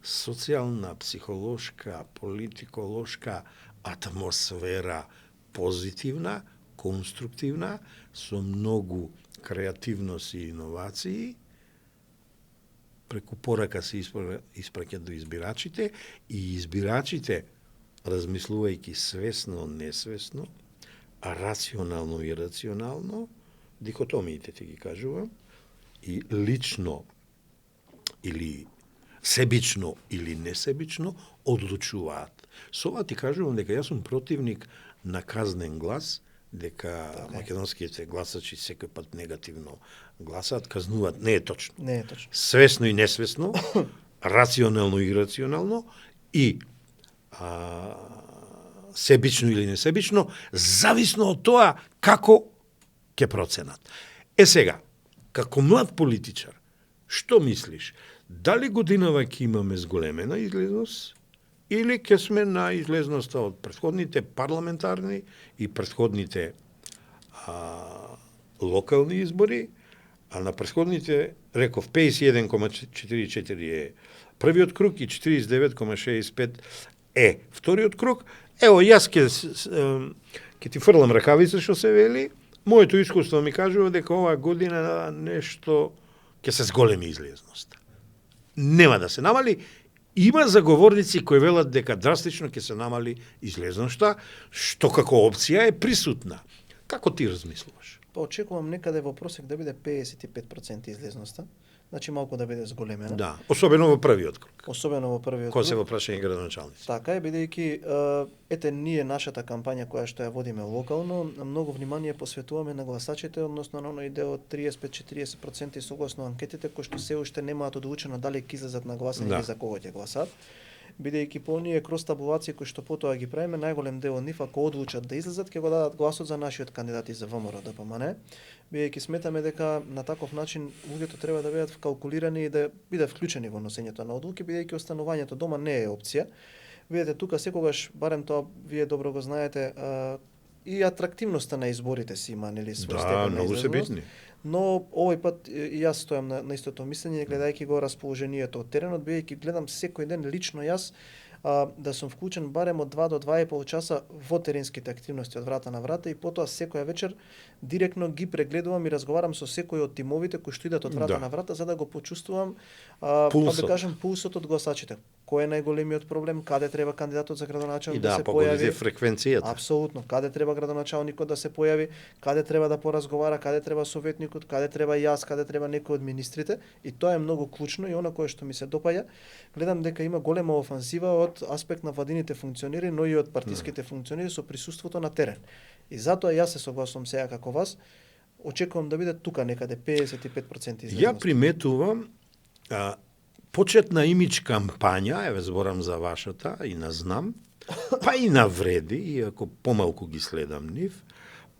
S1: социјална, психолошка, политиколошка атмосфера, позитивна, конструктивна, со многу креативност и иновации, преку порака се испраќат до избирачите и избирачите, размислувајќи свесно, несвесно, а рационално и рационално, дикотомиите ти ги кажувам, и лично или себично или несебично одлучуваат. Со ова ти кажувам дека јас сум противник на казнен глас, дека македонските гласачи секој пат негативно гласаат, казнуваат. Не е точно.
S2: Не е точно.
S1: Свесно и несвесно, рационално и ирационално и себично или несебично, зависно од тоа како ќе проценат. Сега, како млад политичар, што мислиш? Дали годинава ќе имаме зголемена излезност или ќе сме на излезноста од претходните парламентарни и претходните локални избори, а на претходните, реков, 51,44 е првиот круг и 49,65 е вториот круг. Ево, јас ќе ти фрлам ракавица, што се вели. Моето искуство ми кажува дека оваа година нешто ќе се зголеми излезноста. Нема да се намали. Има заговорници кои велат дека драстично ќе се намали излезноста, што како опција е присутна. Како ти размислуваш?
S2: Па очекувам некаде во просек да биде 55% излезноста. Значи малку да биде зголемена.
S1: Да, особено во првиот круг.
S2: Особено во првиот
S1: Кога се
S2: круг.
S1: во прашање градоначалници.
S2: Така е, бидејќи ете ние нашата кампања која што ја водиме локално, многу внимание посветуваме на гласачите, односно на оној дел од 35-40% согласно анкетите кои што се уште немаат одлучено дали ќе излезат на гласање или за кого ќе гласат. Бидејќи по оние кроз табулации кои што потоа ги правиме, најголем дел од нив ако одлучат да излезат ќе го дадат гласот за нашиот кандидат и за ВМРО ДПМН. Бидејќи сметаме дека на таков начин луѓето треба да бидат вкалкулирани и да бидат вклучени во носењето на одлуки, бидејќи останувањето дома не е опција. Видете, тука секогаш, барем тоа вие добро го знаете, и атрактивноста на изборите си има, нели, свој степен на
S1: многу се
S2: излезност.
S1: битни.
S2: Но овој пат и јас стојам на истото мислење, гледајќи го расположението од теренот, бидејќи гледам секој ден лично јас да сум вклучен барем од 2 до 2,5 часа во теренските активности од врата на врата и потоа секоја вечер директно ги прегледувам и разговарам со секој од тимовите кои што идат од врата на врата за да го почувствувам да кажем пулсот од гласачите. Кој е најголемиот проблем, каде треба кандидатот за градоначалник да се појави?
S1: И фреквенцијата.
S2: Апсолутно, каде треба градоначалникот да се појави, каде треба да поразговара, каде треба советникот, каде треба јас, каде треба некој од министрите, и тоа е многу клучно и она кое што ми се допаѓа, гледам дека има голема офанзива од аспект на владините функционери, но и од партиските функционери со присуството на терен. И затоа јас се согласувам сега како вас, очекувам да биде тука некаде 55% излезност.
S1: Ја приметувам почетна имидж кампања, еве зборам за вашата и на Знам, па и на Вреди, иако помалку ги следам нив,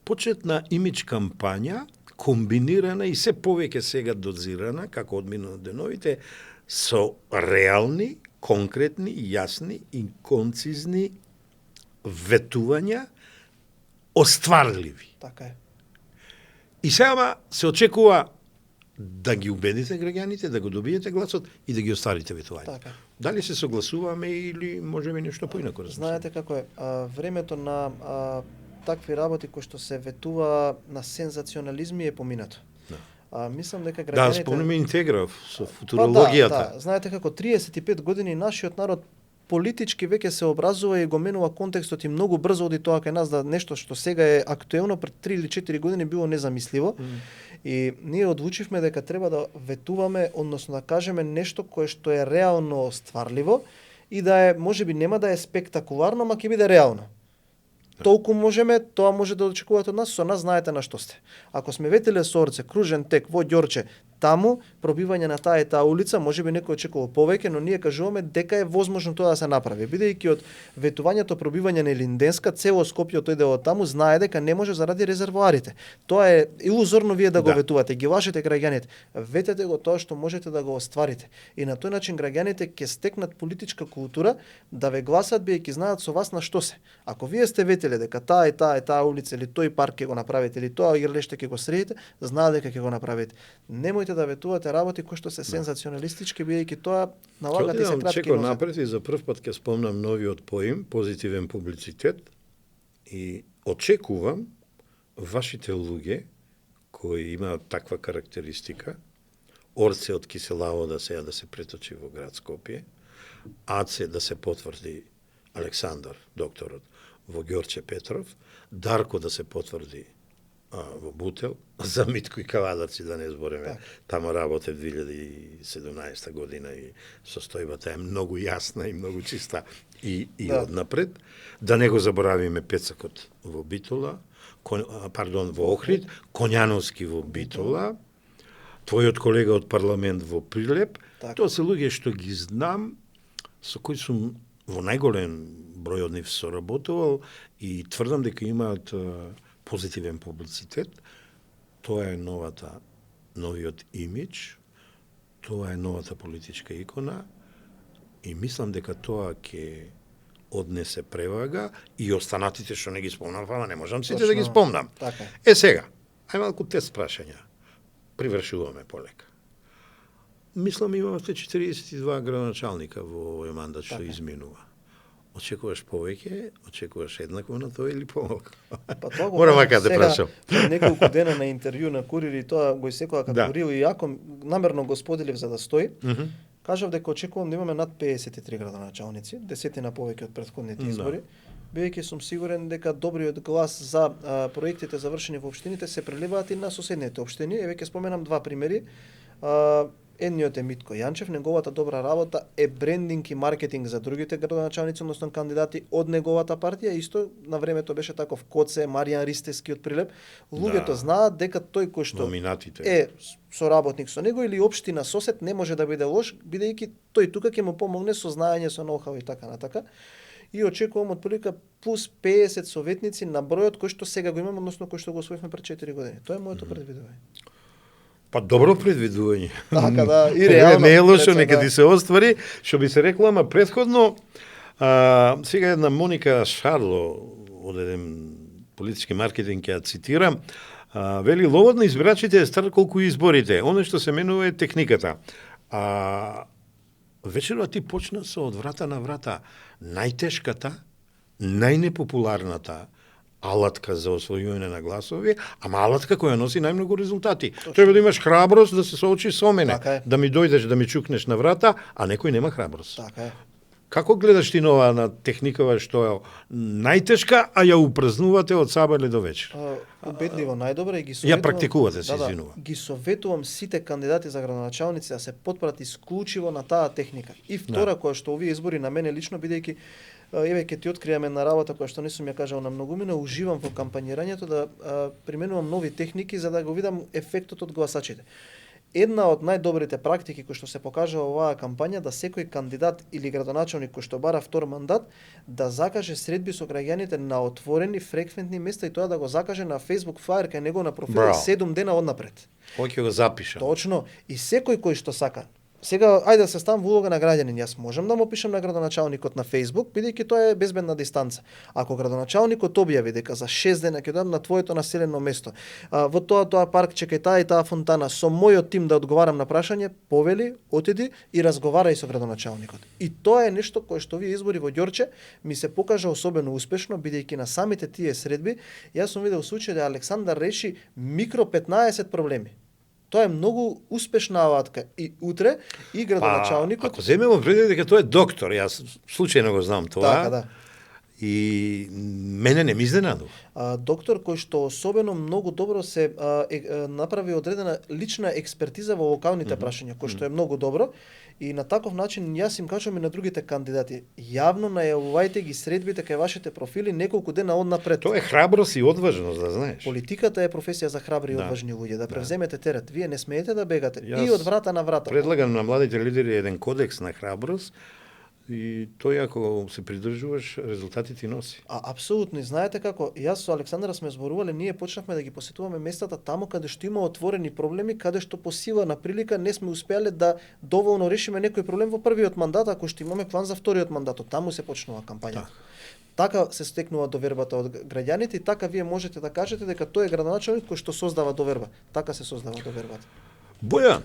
S1: почетна имидж кампања комбинирана и се повеќе сега дозирана, како одмина од деновите, со реални, конкретни, јасни и концизни ветувања, остварливи.
S2: Така е.
S1: И сега се очекува да ги убедите граѓаните, да го добиете гласот и да ги остарите ветувањето.
S2: Така.
S1: Дали се согласуваме или можеби нешто поинако размислуваме?
S2: Знаете како е, времето на такви работи кои што се ветува на сензационализми е поминато. Мислам дека граѓаните...
S1: Да, спомнеме Интеграв со футурологијата.
S2: Да, знаете како 35 години нашиот народ политички веќе се образува и го менува контекстот и многу брзо оди тоа кај нас да нешто што сега е актуелно пред 3 или 4 години било незамисливо. И ние одлучивме дека треба да ветуваме, односно да кажеме нешто кое што е реално остварливо и да е, можеби нема да е спектакуларно, ама ќе биде реално. Толку можеме, тоа може да очекувате од нас, со нас знаете на што сте. Ако сме ветеле Сорце, Кружен тек, во Ѓорче, таму пробивање на таа и таа улица, можеби некој очекувал повеќе, но ние кажуваме дека е возможно тоа да се направи. Бидејќи од ветувањето пробивање на Илинденска, цело Скопје тој дел од таму знае дека не може заради резервоарите. Тоа е илузорно вие да го ветувате, ги лажете граѓаните. Ветете го тоа што можете да го остварите. И на тој начин граѓаните ќе стекнат политичка култура да ве гласат бидејќи знаат со вас на што се. Ако вие сте ветеле дека таа и таа улица или тој парк ќе го направите или тоа игралиште ќе го средите, знаат дека ќе го направите. Немојте да ветувате работи кои што се сензационалистички, бидејќи тоа налага да се кратки
S1: нозе. Напред и за прв пат ќе спомнам новиот поим, позитивен публицитет, и очекувам вашите луѓе кои имаат таква карактеристика, Орце од Киселаво да се преточи во град Скопје, Аце да се потврди Александар, докторот, во Ѓорче Петров, Дарко да се потврди во Бутел, за Митко и Кавадарци да не збориме. Тамо работе 2017 година и состојбата е многу јасна и многу чиста и однапред. Да не го заборавиме Пецакот во Битола, во Охрид, Коњановски во Битола, твојот колега од парламент во Прилеп. Тоа се луѓе што ги знам, со кои сум во најголем број од нив соработувал и тврдам дека имаат позитивен публицитет. Тоа е новиот имидж, тоа е новата политичка икона и мислам дека тоа ќе однесе превага и останатите што не ги спомнам, не можам сите да ги спомнам.
S2: Така.
S1: Сега, ај малку тест прашања. Привршуваме полека. Мислам имавте 42 градоначалника во овој мандат што изминува. Очекуваш повеќе, очекуваш еднакво на тоа или помалку? Морам вака да прашам.
S2: Неколку дена на интервју на Курир и тоа го исекоа како Курил и јако намерно го споделив за да стои. Кажав дека очекувам да имаме над 53 градоначалници, 10 повеќе од претходните избори. Бидејќи сум сигурен дека добриот глас за проектите завршени во општините се преливаат и на соседните општини. Еве ќе споменам два примери. Едниот е Митко Јанчев, неговата добра работа е брендинг и маркетинг за другите градоначалници, односно кандидати од неговата партија. Исто на времето беше таков Коце, Маријан Ристевски од Прилеп. Луѓето знаат дека тој кој што е соработник со него или општина сосед не може да биде лош, бидејќи тој тука ќе му помогне со знаење, со ноу-хау и така натака. И очекувам од прилика плюс 50 советници на бројот кој што сега го имаме, односно кој што го освоивме пред 4 години. Тоа е моето предвидување.
S1: Па добро предвидување.
S2: Така да, и реално.
S1: Не е лошо, нека ти се оствари, што би се рекло, ама претходно сега една Моника Шарло од еден политички маркетинг ќе ја цитирам, вели ловот на избирачите е стар колку изборите. Оно што се менува е техниката. Вечерва ти почна со од врата на врата најтешката, најнепопуларната алатка за освојување на гласови, ама алатка која носи најмногу резултати. Треба да имаш храброст да се соочиш со мене, да ми дојдеш, да ми чукнеш на врата, а некој нема храброст.
S2: Така е.
S1: Како гледаш ти нова на техникава што е најтешка, а ја упразнувате од саба или до вечер?
S2: Убедливо најдобро и ги советувам.
S1: Ја практикувате, се извинува.
S2: Ги советувам сите кандидати за градоначалници да се потпрат исклучиво на таа техника. И втора која што овие избори на мене лично, бидејќи еве ќе ти откриеме една работа која што не сум ја кажал на многумина, уживам во кампањирањето да применувам нови техники за да го видам ефектот од гласачите. Една од најдобрите практики кои што се покажа во оваа кампања да секој кандидат или градоначалник кој што бара втор мандат да закаже средби со граѓаните на отворени фреквентни места и тоа да го закаже на Facebook Flyer кај него на профил 7 дена однапред.
S1: Кој ќе го запиша?
S2: Точно. И секој кој што сака. Сега, ајде да се ставам во улога на граѓанин. Јас можам да му пишам на градоначалникот на Facebook, бидејќи тоа е безбедна дистанца. Ако градоначалникот објави дека за 6 дена ќе дојдам на твоето населено место, во тоа паркче кај таа и таа фонтана, со мојот тим да одговарам на прашање, повели, отиди и разговарај со градоначалникот. И тоа е нешто кое што овие избори во Ѓорче ми се покажа особено успешно, бидејќи на самите тие средби, јас сум видел случај да Александар реши микро 15 проблеми. Тоа е многу успешна алатка и утре и градоначалникот.
S1: Ако земеме предвид дека тој е доктор, јас случајно го знам тоа.
S2: Така, да.
S1: и мене не ми изненадува.
S2: Доктор кој што особено многу добро се направи одредена лична експертиза во локалните прашања, кој што е многу добро, и на таков начин јас им кажувам и на другите кандидати, јавно најавувајте ги средбите кај вашите профили неколку дена однапред.
S1: Тоа е храброст и одважност, да знаеш.
S2: Политиката е професија за храбри и одважни луѓе, да превземете терет. Вие не смеете да бегате и од врата на врата.
S1: Предлагам на младите лидери еден кодекс на храброст, и тој ако се придржуваш, резултатите носи.
S2: Апсолутно, и знаете како, јас со Александра сме зборувале, ние почнавме да ги посетуваме местата таму каде што има отворени проблеми, каде што по сила на прилика не сме успеале да доволно решиме некој проблем во првиот мандат, ако што имаме план за вториот мандат, таму се почнува кампањата. Така се стекнува довербата од граѓаните и така вие можете да кажете дека тој е градоначалник кој што создава доверба. Така се создава довербата.
S1: Боја,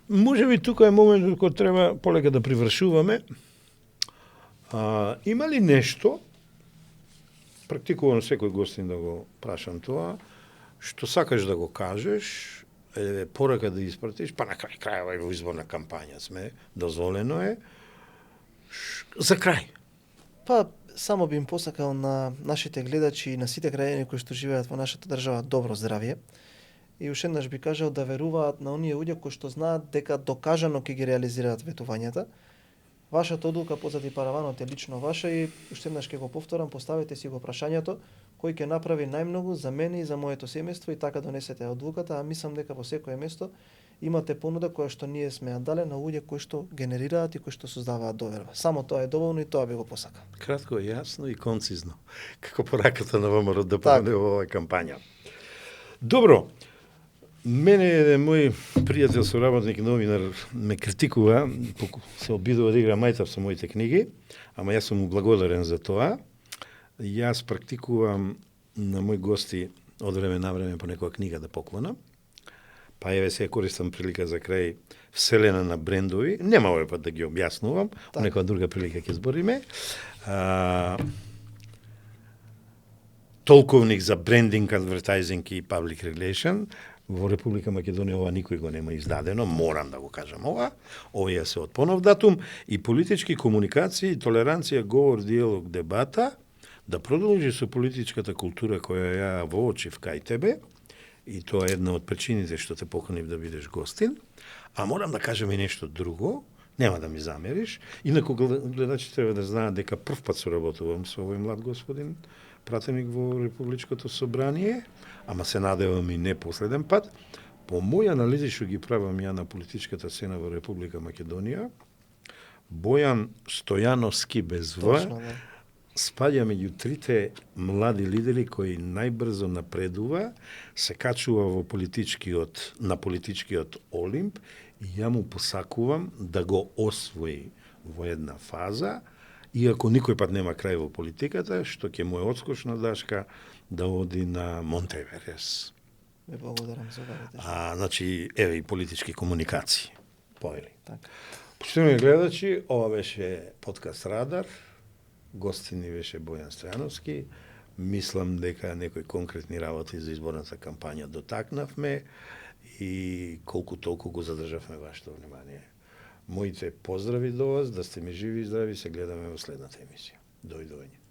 S1: можеби тука е моментот кога треба полека да привршуваме. Има ли нешто, практикувам секој гостин да го прашам тоа, што сакаш да го кажеш, порака да испратиш, па на крајава во изборна кампања сме, дозволено е, за крај?
S2: Па, само би им посакал на нашите гледачи и на сите граѓани кои што живеат во нашата држава добро здравје. И уште еднаш би кажал да веруваат на оние луѓе кои што знаат дека докажано ќе ги реализираат ветувањата. Вашата одлука позади параванот е лично ваша и уште еднаш ќе го повторам, поставете си го прашањето кој ќе направи најмногу за мене и за моето семејство и така донесете одлуката, а мислам дека во секое место имате понуда која што ние сме ја дале на луѓе кои што генерираат и кои што создаваат доверба. Само тоа е доволно и тоа би го посакал.
S1: Кратко, јасно и концизно. Како пораката на ВМРО да помине во оваа кампања. Добро. Мене еден мој пријател, соработник, новинар, ме критикува, се обидува да игра мајтав со моите книги, ама јас сум му благодарен за тоа. Јас практикувам на мои гости од време на време по некоја книга да поклонам. Па еве се користам прилика за крај вселена на брендови. Нема овој пат да ги објаснувам, во некоја друга прилика ќе збориме. Толковник за брендинг, адвертайзинг и паблик релейшн. Во Република Македонија ова никој го нема издадено, морам да го кажам ова. Овие се од понов датум и политички комуникации, толеранција, говор, диалог, дебата, да продолжи со политичката култура која ја воочив кај тебе, и тоа е една од причините што те поканив да бидеш гостин. А морам да кажам и нешто друго, нема да ми замериш. Инаку гледачи треба да знаат дека прв пат соработувам со овој млад господин, пратеник во Републичкото собрание, ама се надевам и не последен пат. По мои анализи што ги правам ја на политичката сцена во Република Македонија, Бојан Стојановски без В спаѓа меѓу трите млади лидери кои најбрзо напредува, се качува на политичкиот Олимп и ја му посакувам да го освои во една фаза, иако никој пат нема крај во политиката, што ќе му е одскочна дашка да оди на Монтеверес.
S2: Ве благодарам за оваа.
S1: Значи, еве и политички комуникации. Поели.
S2: Така.
S1: Почитувани гледачи, ова беше подкаст Радар. Гостин ни беше Бојан Стојановски. Мислам дека некои конкретни работи за изборната кампања дотакнавме и колку толку го задржавме вашето внимание. Моите поздрави до вас, да сте ми живи и здрави, се гледаме во следната емисија. Дојдување.